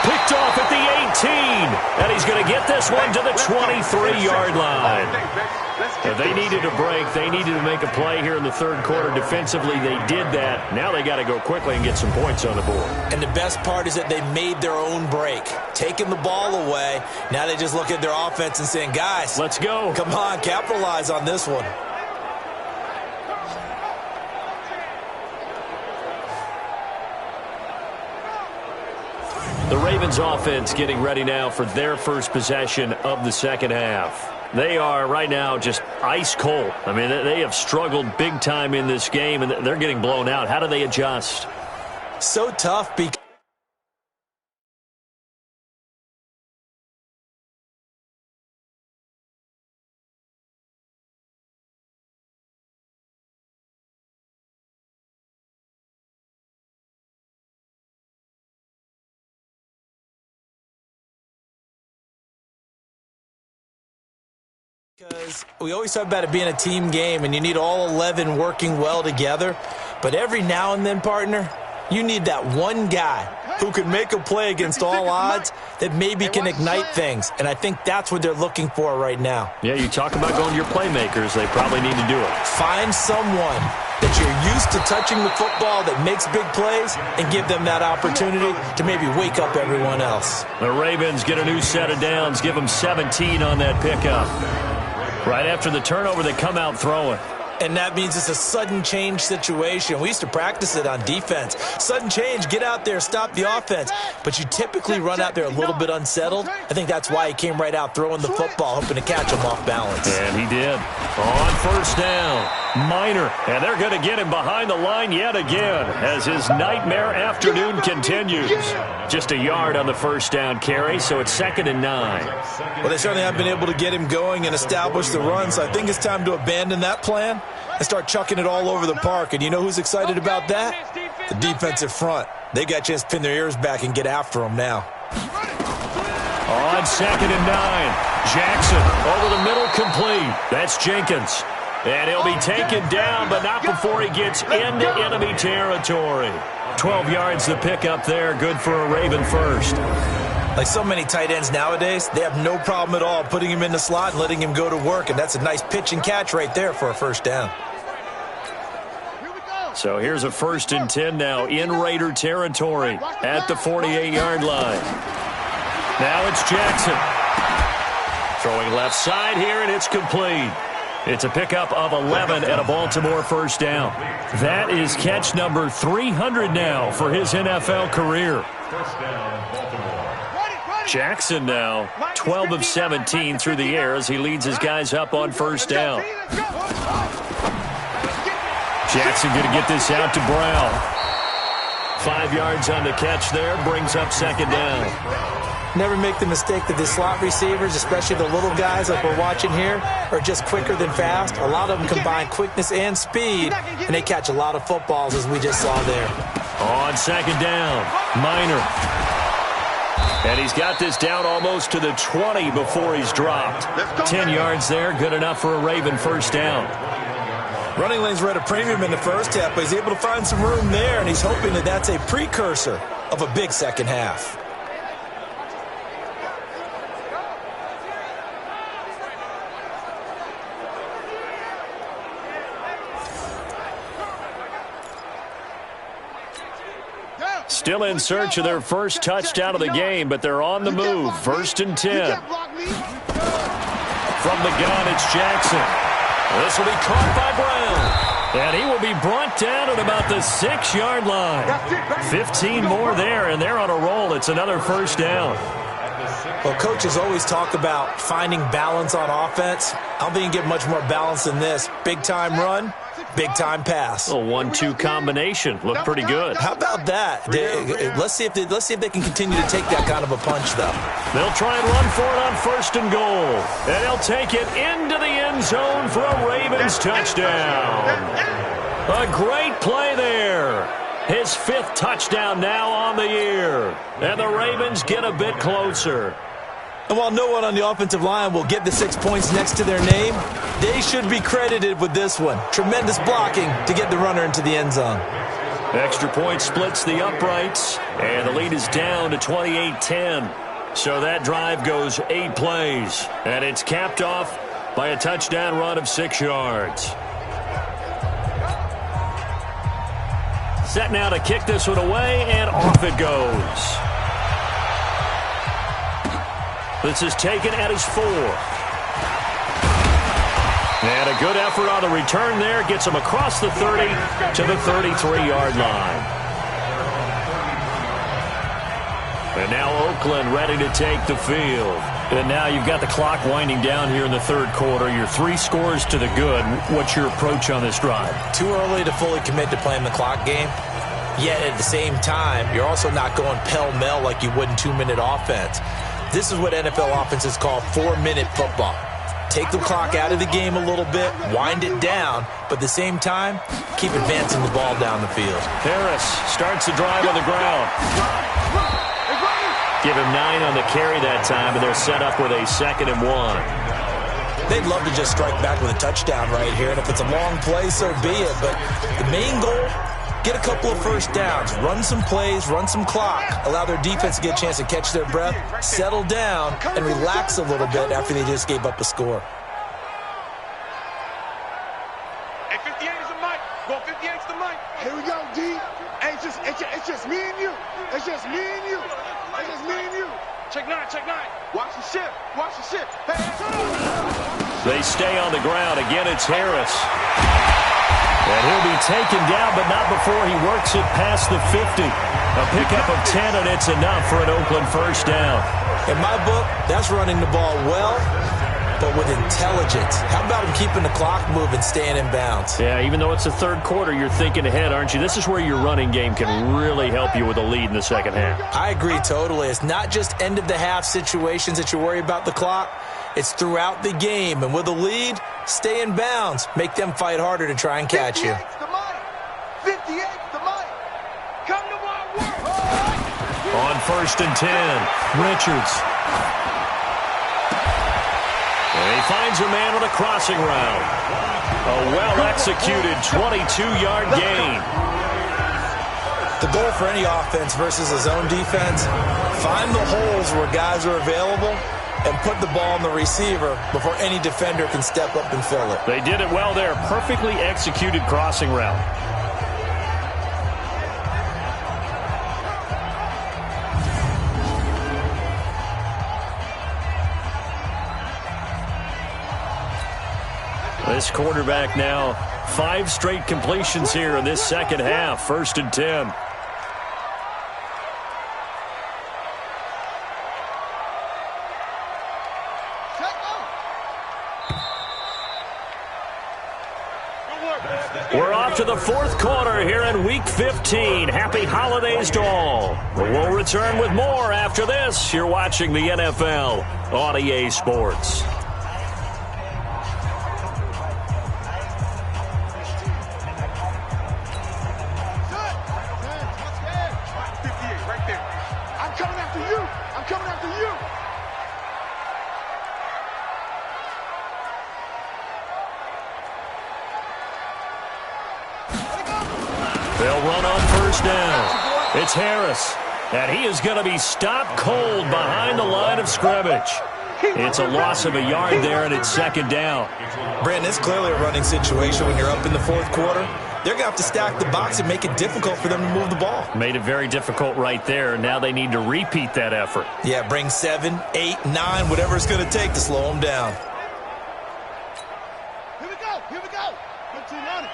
Picked off at the 18. And he's going to get this one to the 23-yard line. They needed a break. They needed to make a play here in the third quarter. Defensively, they did that. Now they got to go quickly and get some points on the board. And the best part is that they made their own break. Taking the ball away. Now they just look at their offense and saying, guys, let's go. Come on, capitalize on this one. The Ravens offense getting ready now for their first possession of the second half. They are right now just ice cold. I mean, they have struggled big time in this game, and they're getting blown out. How do they adjust? So tough because we always talk about it being a team game, and you need all 11 working well together. But every now and then, partner, you need that one guy who can make a play against all odds that maybe can ignite things. And I think that's what they're looking for right now. Yeah, you talk about going to your playmakers. They probably need to do it. Find someone that you're used to touching the football that makes big plays and give them that opportunity to maybe wake up everyone else. The Ravens get a new set of downs, give them 17 on that pickup. Right after the turnover, they come out throwing. And that means it's a sudden change situation. We used to practice it on defense. Sudden change, get out there, stop the offense. But you typically run out there a little bit unsettled. I think that's why he came right out throwing the football, hoping to catch him off balance. And he did. On first down, Minor. And they're going to get him behind the line yet again as his nightmare afternoon continues. Just a yard on the first down carry, so it's 2nd and 9. Well, they certainly have been able to get him going and establish the run, so I think it's time to abandon that plan and start chucking it all over the park. And you know who's excited about that? The defensive front. They got a chance to pin their ears back and get after him now. On 2nd and 9, Jackson over the middle, complete. That's Jenkins. And he'll be taken down, but not before he gets into enemy territory. 12 yards to pick up there. Good for a Raven first. Like so many tight ends nowadays, they have no problem at all putting him in the slot and letting him go to work. And that's a nice pitch and catch right there for a first down. So here's a 1st and 10 now in Raider territory at the 48-yard line. Now it's Jackson. Throwing left side here, and it's complete. It's a pickup of 11 and a Baltimore first down. That is catch number 300 now for his NFL career. First down, Baltimore. Jackson now 12 of 17 through the air as he leads his guys up on first down. Jackson going to get this out to Brown. 5 yards on the catch there, brings up 2nd down. Never make the mistake that the slot receivers, especially the little guys like we're watching here, are just quicker than fast. A lot of them combine quickness and speed, and they catch a lot of footballs, as we just saw there. On 2nd down, Minor. And he's got this down almost to the 20 before he's dropped. 10 yards there, good enough for a Raven first down. Running lanes were at a premium in the first half, but he's able to find some room there, and he's hoping that that's a precursor of a big second half. still in search of their first touchdown of the game, but they're on the move. 1st and 10. From the gun, it's Jackson. This will be caught by Brown. And he will be brought down at about the 6-yard line. 15 more there, and they're on a roll. It's another first down. Well, coaches always talk about finding balance on offense. I don't think you get much more balance than this. Big-time run, big-time pass. A 1-2 combination. Looked pretty good. How about that? Let's see if they can continue to take that kind of a punch, though. They'll try and run for it on 1st and goal. And they'll take it into the end zone for a Ravens touchdown. A great play there. His 5th touchdown now on the year. And the Ravens get a bit closer. And while no one on the offensive line will get the 6 points next to their name, they should be credited with this one. Tremendous blocking to get the runner into the end zone. Extra point splits the uprights, and the lead is down to 28-10. So that drive goes 8 plays, and it's capped off by a touchdown run of 6 yards. Set now to kick this one away, and off it goes. This is taken at his 4. And a good effort on the return there. Gets him across the 30 to the 33-yard line. And now Oakland ready to take the field. And now you've got the clock winding down here in the 3rd quarter. You're 3 scores to the good. What's your approach on this drive? Too early to fully commit to playing the clock game. Yet at the same time, you're also not going pell-mell like you would in 2-minute offense. This is what NFL offenses call 4-minute football. Take the clock out of the game a little bit, wind it down, but at the same time, keep advancing the ball down the field. Harris starts the drive on the ground. Give him 9 on the carry that time, and they're set up with a 2nd and 1. They'd love to just strike back with a touchdown right here, and if it's a long play, so be it. But the main goal, get a couple of first downs, run some plays, run some clock, allow their defense to get a chance to catch their breath, settle down, and relax a little bit after they just gave up a score. Hey, 58 is the mic. Go 58's the mic. Here we go, D. Hey, it's just me and you. It's just me and you. It's just me and you. Check 9, check 9. Watch the ship. Watch the ship. Hey, they stay on the ground. Again, it's Harris. And he'll be taken down, but not before he works it past the 50. A pickup of 10, and it's enough for an Oakland first down. In my book, that's running the ball well, but with intelligence. How about him keeping the clock moving, staying in bounds? Yeah, even though it's the 3rd quarter, you're thinking ahead, aren't you? This is where your running game can really help you with a lead in the 2nd half. I agree totally. It's not just end-of-the-half situations that you worry about the clock. It's throughout the game. And with a lead, stay in bounds. Make them fight harder to try and catch you. 58's the mic. Come to my work. On 1st and 10, Richards. And he finds a man on a crossing route. A well-executed 22-yard gain. The goal for any offense versus a zone defense, find the holes where guys are available and put the ball on the receiver before any defender can step up and fill it. They did it well there. Perfectly executed crossing route. This quarterback now, 5 straight completions here in this 2nd half. 1st and 10. We're off to the 4th quarter here in Week 15. Happy holidays to all. We'll return with more after this. You're watching the NFL on EA Sports. They'll run on 1st down. It's Harris, and he is going to be stopped cold behind the line of scrimmage. It's a loss of a yard there, and it's 2nd down. Brandon, it's clearly a running situation when you're up in the 4th quarter. they're going to have to stack the box and make it difficult for them to move the ball. Made it very difficult right there. Now they need to repeat that effort. Yeah, bring 7, 8, 9, whatever it's going to take to slow them down. Here we go. 15 on it.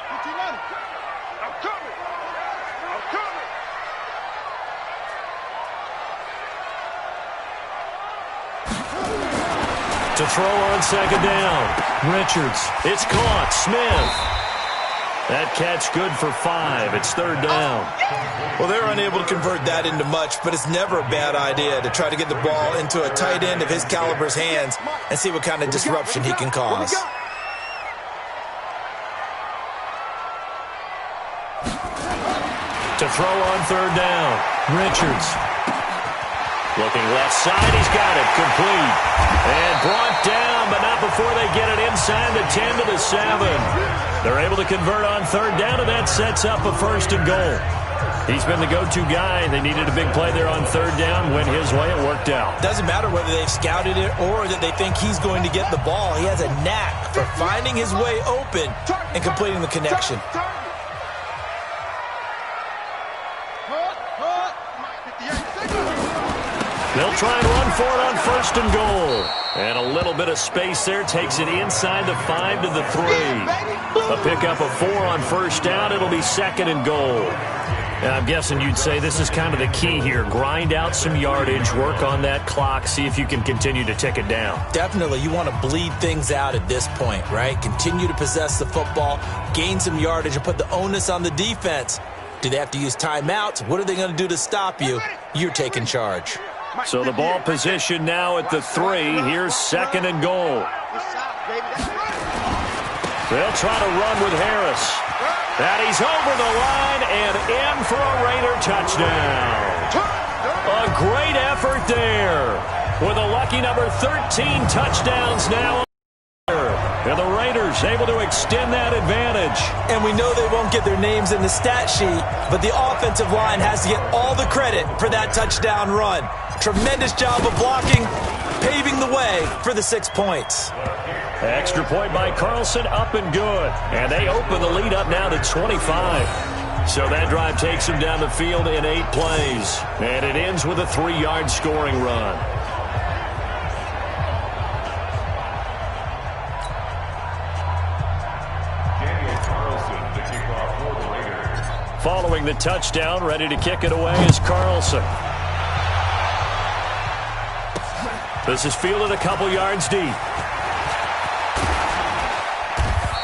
I'm coming. To throw on second down. Richards. It's caught. Smith. That catch good for 5. It's third down. Well, they're unable to convert that into much, but it's never a bad idea to try to get the ball into a tight end of his caliber's hands and see what kind of disruption he can cause. To throw on third down. Richards. Looking left side. He's got it. Complete. And brought down, but not before they get it inside the 10 to the 7. They're able to convert on third down, and that sets up a first and goal. He's been the go-to guy. They needed a big play there on third down. Went his way. It worked out. Doesn't matter whether they've scouted it or that they think he's going to get the ball. He has a knack for finding his way open and completing the connection. They'll try and run for it on first and goal. And a little bit of space there takes it inside the 5 to the 3. A pickup of 4 on first down. It'll be second and goal. And I'm guessing you'd say this is kind of the key here. Grind out some yardage, work on that clock, see if you can continue to tick it down. Definitely. You want to bleed things out at this point, right? Continue to possess the football, gain some yardage, and put the onus on the defense. Do they have to use timeouts? What are they going to do to stop you? You're taking charge. So the ball position now at the 3. Here's second and goal. They'll try to run with Harris. And he's over the line and in for a Raider touchdown. A great effort there with a lucky number 13 touchdowns now. And the Raiders able to extend that advantage. And we know they won't get their names in the stat sheet, but the offensive line has to get all the credit for that touchdown run. Tremendous job of blocking, paving the way for the 6 points. Extra point by Carlson, up and good. And they open the lead up now to 25. So that drive takes them down the field in 8 plays. And it ends with a 3-yard scoring run. Following the touchdown, ready to kick it away is Carlson. This is fielded a couple yards deep.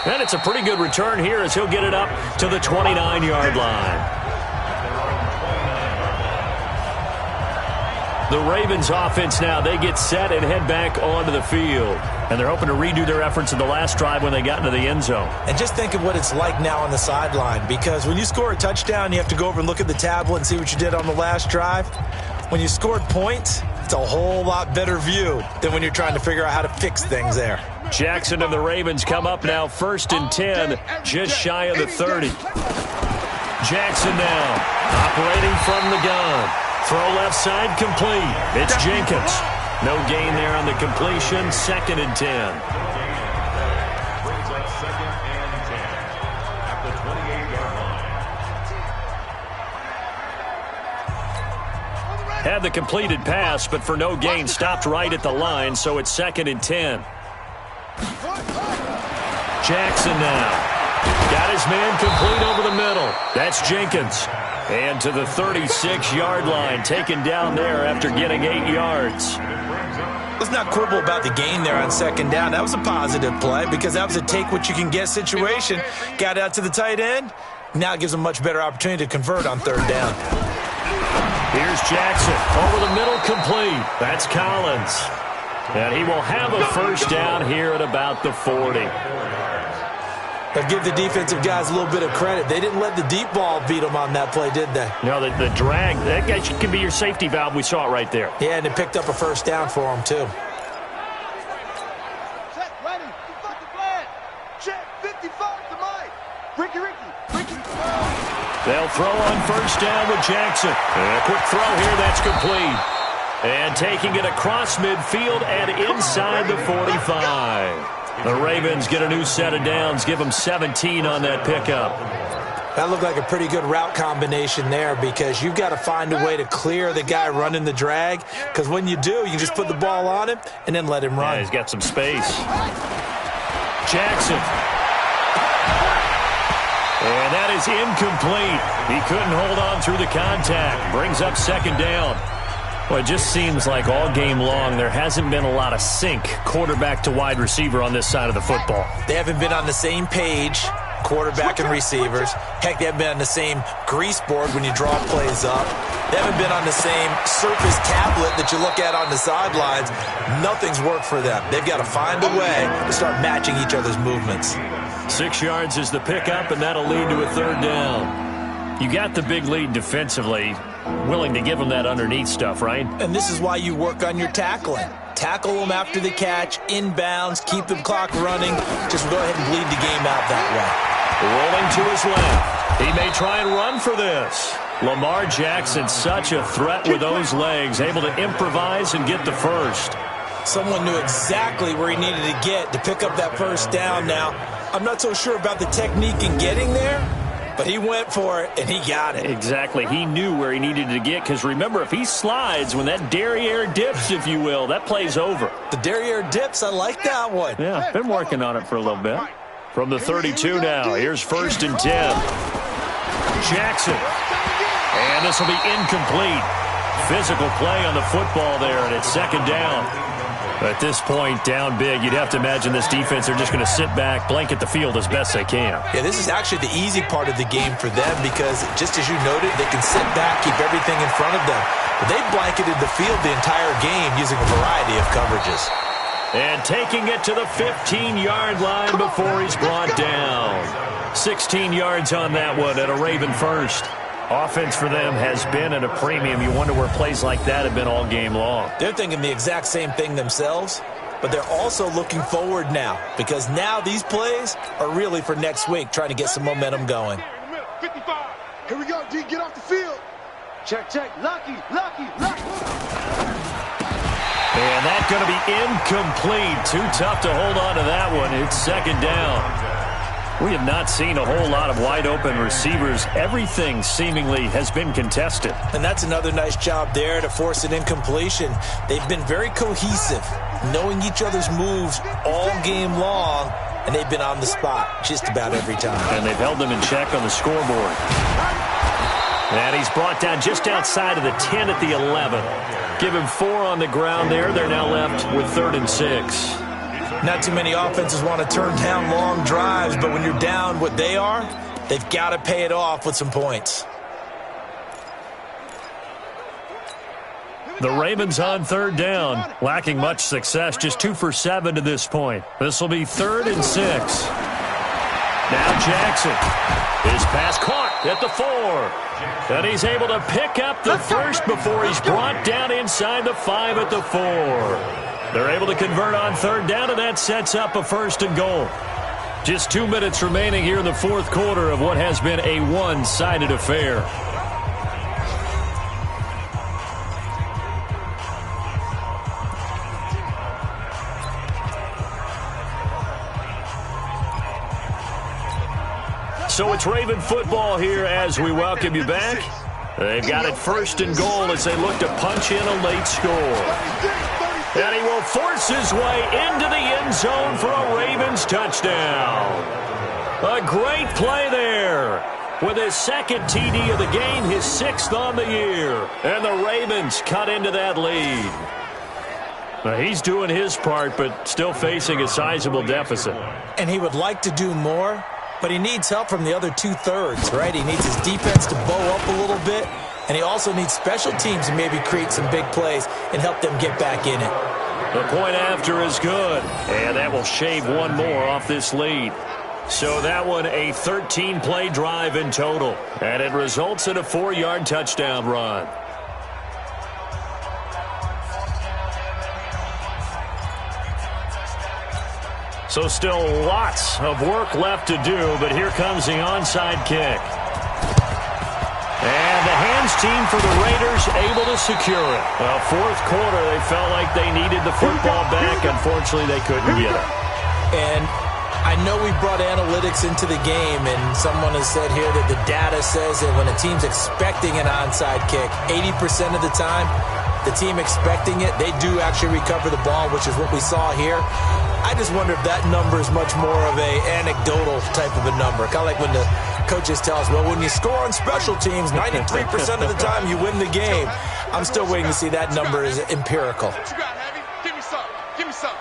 And it's a pretty good return here as he'll get it up to the 29-yard line. The Ravens offense now, they get set and head back onto the field. And they're hoping to redo their efforts in the last drive when they got into the end zone. And just think of what it's like now on the sideline, because when you score a touchdown, you have to go over and look at the tablet and see what you did on the last drive. When you scored points, it's a whole lot better view than when you're trying to figure out how to fix things there. Jackson and the Ravens come up now 1st and 10, just shy of the 30. Jackson now operating from the gun. Throw left side complete. It's Jenkins. No gain there on the completion. 2nd and 10. Brings up 2nd and 10 at the 28-yard line. Had the completed pass, but for no gain, stopped right at the line, so it's 2nd and 10. Jackson now. Got his man complete over the middle. That's Jenkins. And to the 36-yard line, taken down there after getting 8 yards. Let's not quibble about the gain there on 2nd down. That was a positive play because that was a take-what-you-can-get situation. Got out to the tight end. Now it gives him a much better opportunity to convert on 3rd down. Here's Jackson. Over the middle, complete. That's Collins. And he will have a first down here at about the 40. But give the defensive guys a little bit of credit. They didn't let the deep ball beat them on that play, did they? No, the drag, that guy can be your safety valve. We saw it right there. Yeah, and it picked up a first down for him, too. Check, ready. Fucking flag. Check, 55 to Mike. Ricky. They'll throw on first down with Jackson. And a quick throw here, that's complete. And taking it across midfield and inside the 45. The Ravens get a new set of downs, give them 17 on that pickup. That looked like a pretty good route combination there because you've got to find a way to clear the guy running the drag, because when you do, you can just put the ball on him and then let him run. Yeah, he's got some space. Jackson. And that is incomplete. He couldn't hold on through the contact. Brings up second down. Well, it just seems like all game long there hasn't been a lot of sync quarterback to wide receiver on this side of the football. They haven't been on the same page, quarterback and receivers. Heck, they haven't been on the same grease board when you draw plays up. They haven't been on the same Surface tablet that you look at on the sidelines. Nothing's worked for them. They've got to find a way to start matching each other's movements. 6 yards is the pickup, and that'll lead to a third down. You got the big lead defensively, willing to give them that underneath stuff, right? And this is why you work on your tackling. Tackle them after the catch, inbounds, keep the clock running. Just go ahead and bleed the game out that way. Rolling to his left. He may try and run for this. Lamar Jackson, such a threat with those legs, able to improvise and get the first. Someone knew exactly where he needed to get to pick up that first down. Now, I'm not so sure about the technique in getting there, but he went for it, and he got it. Exactly. He knew where he needed to get, because remember, if he slides, when that derriere dips, if you will, that play's over. The derriere dips, I like that one. Yeah, been working on it for a little bit. From the 32 now, here's 1st and 10. Jackson. And this will be incomplete. Physical play on the football there, and it's second down. At this point, down big, you'd have to imagine this defense, they're just going to sit back, blanket the field as best they can. Yeah, this is actually the easy part of the game for them because, just as you noted, they can sit back, keep everything in front of them. But they've blanketed the field the entire game using a variety of coverages. And taking it to the 15-yard line before he's brought down. 16 yards on that one at a Raven first. Offense for them has been at a premium. You wonder where plays like that have been all game long. They're thinking the exact same thing themselves, but they're also looking forward now because now these plays are really for next week, trying to get some momentum going. 55. Here we go, D. Get off the field. Check, check. Lucky. And that's going to be incomplete. Too tough to hold on to that one. It's second down. We have not seen a whole lot of wide-open receivers. Everything seemingly has been contested. And that's another nice job there to force an incompletion. They've been very cohesive, knowing each other's moves all game long, and they've been on the spot just about every time. And they've held them in check on the scoreboard. And he's brought down just outside of the 10 at the 11. Give him 4 on the ground there. They're now left with 3rd and 6. Not too many offenses want to turn down long drives, but when you're down what they are, they've got to pay it off with some points. The Ravens on 3rd down, lacking much success, just 2 for 7 to this point. This will be 3rd and 6. Now Jackson. His pass caught at the 4. And he's able to pick up the first before he's brought down inside the 5 at the 4. They're able to convert on 3rd down, and that sets up a 1st and goal. Just 2 minutes remaining here in the 4th quarter of what has been a one-sided affair. So it's Raven football here as we welcome you back. They've got it 1st and goal as they look to punch in a late score. And he will force his way into the end zone for a Ravens touchdown. A great play there with his 2nd TD of the game, his 6th on the year. And the Ravens cut into that lead. Now, he's doing his part, but still facing a sizable deficit. And he would like to do more, but he needs help from the other 2/3, right? He needs his defense to bow up a little bit. And he also needs special teams to maybe create some big plays and help them get back in it. The point after is good. And that will shave one more off this lead. So that one a 13-play drive in total. And it results in a 4-yard touchdown run. So still lots of work left to do, but here comes the onside kick. And the hands team for the Raiders able to secure it. Well, 4th quarter, they felt like they needed the football back. Unfortunately, they couldn't get it. And I know we brought analytics into the game, and someone has said here that the data says that when a team's expecting an onside kick, 80% of the time, the team expecting it, they do actually recover the ball, which is what we saw here. I just wonder if that number is much more of a anecdotal type of a number. Kind of like when the coaches tell us, well, when you score on special teams, 93% of the time you win the game. I'm still waiting to see that number is empirical. What you got, Heavy? Give me some. Give me some.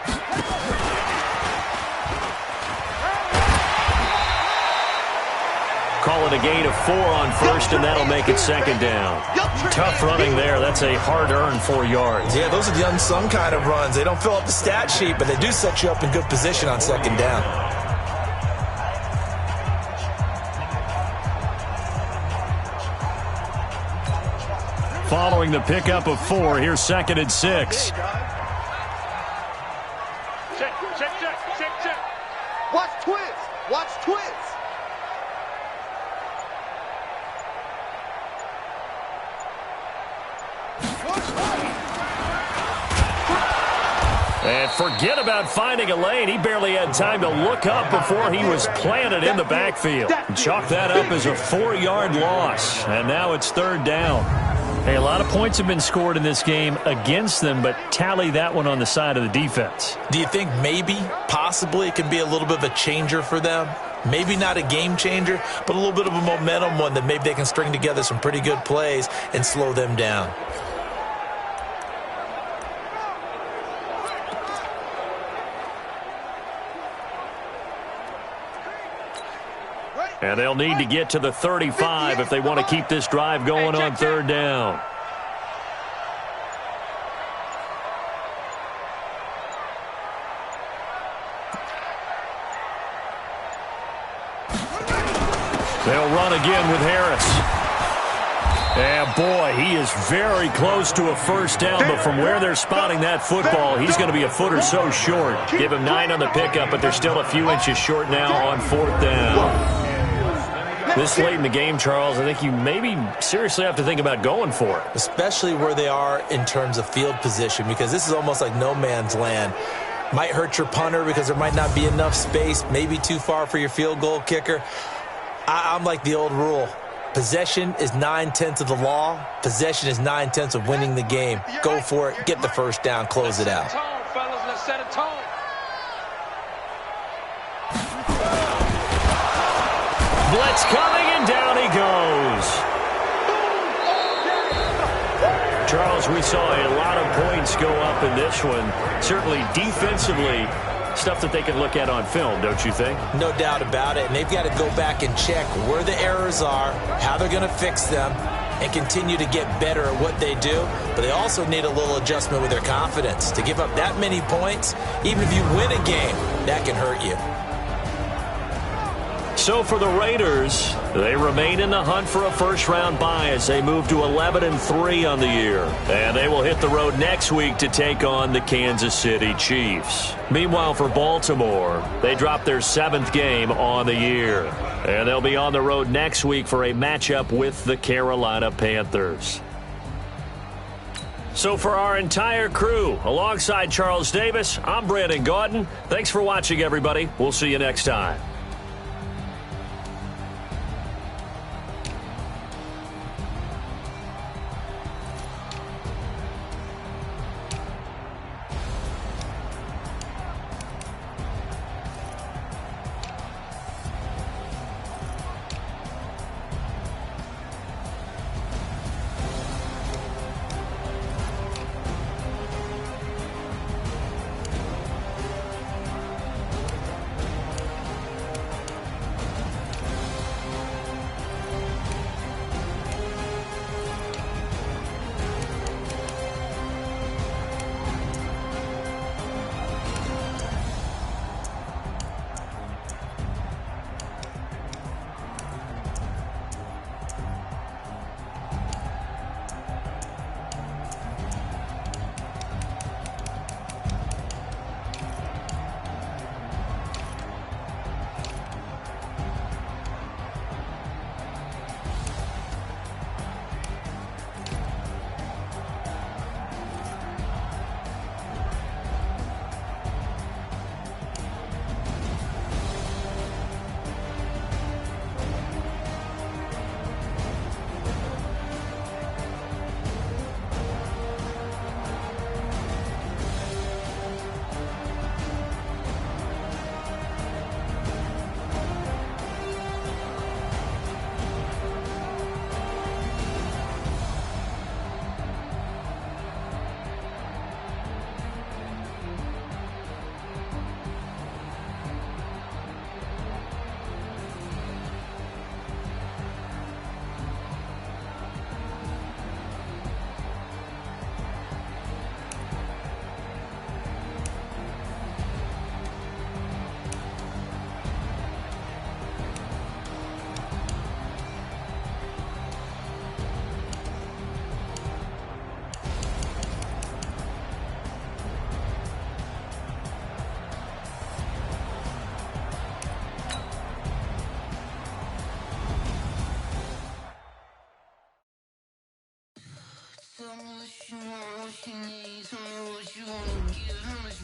Call it a gain of 4 on first, and that'll make it second down. Tough running there. That's a hard-earned 4 yards. Yeah, those are the unsung kind of runs. They don't fill up the stat sheet, but they do set you up in good position on second down. Following the pickup of 4, here's second and 6. Check. Watch twins. Watch twins. And forget about finding a lane. He barely had time to look up before he was planted in the backfield. Chalk that up as a 4-yard loss. And now it's third down. Hey, a lot of points have been scored in this game against them, but tally that one on the side of the defense. Do you think maybe, possibly, it can be a little bit of a changer for them? Maybe not a game changer, but a little bit of a momentum one that maybe they can string together some pretty good plays and slow them down. And they'll need to get to the 35 if they want to keep this drive going on third down. They'll run again with Harris. And boy, he is very close to a first down, but from where they're spotting that football, he's going to be a foot or so short. Give him 9 on the pickup, but they're still a few inches short now on fourth down. This late in the game, Charles, I think you maybe seriously have to think about going for it. Especially where they are in terms of field position, because this is almost like no man's land. Might hurt your punter because there might not be enough space, maybe too far for your field goal kicker. I'm like the old rule. Possession is 9/10 of the law. Possession is 9/10 of winning the game. Go for it. Get the first down. Close it out. Let's set a tone. Blitz coming, and down he goes. Charles, we saw a lot of points go up in this one. Certainly defensively, stuff that they can look at on film, don't you think? No doubt about it. And they've got to go back and check where the errors are, how they're going to fix them, and continue to get better at what they do. But they also need a little adjustment with their confidence. To give up that many points, even if you win a game, that can hurt you. So for the Raiders, they remain in the hunt for a first-round bye as they move to 11-3 on the year. And they will hit the road next week to take on the Kansas City Chiefs. Meanwhile, for Baltimore, they dropped their 7th game on the year. And they'll be on the road next week for a matchup with the Carolina Panthers. So for our entire crew, alongside Charles Davis, I'm Brandon Gaudin. Thanks for watching, everybody. We'll see you next time. Tell me what you want, what you need. Tell me what you wanna give. How much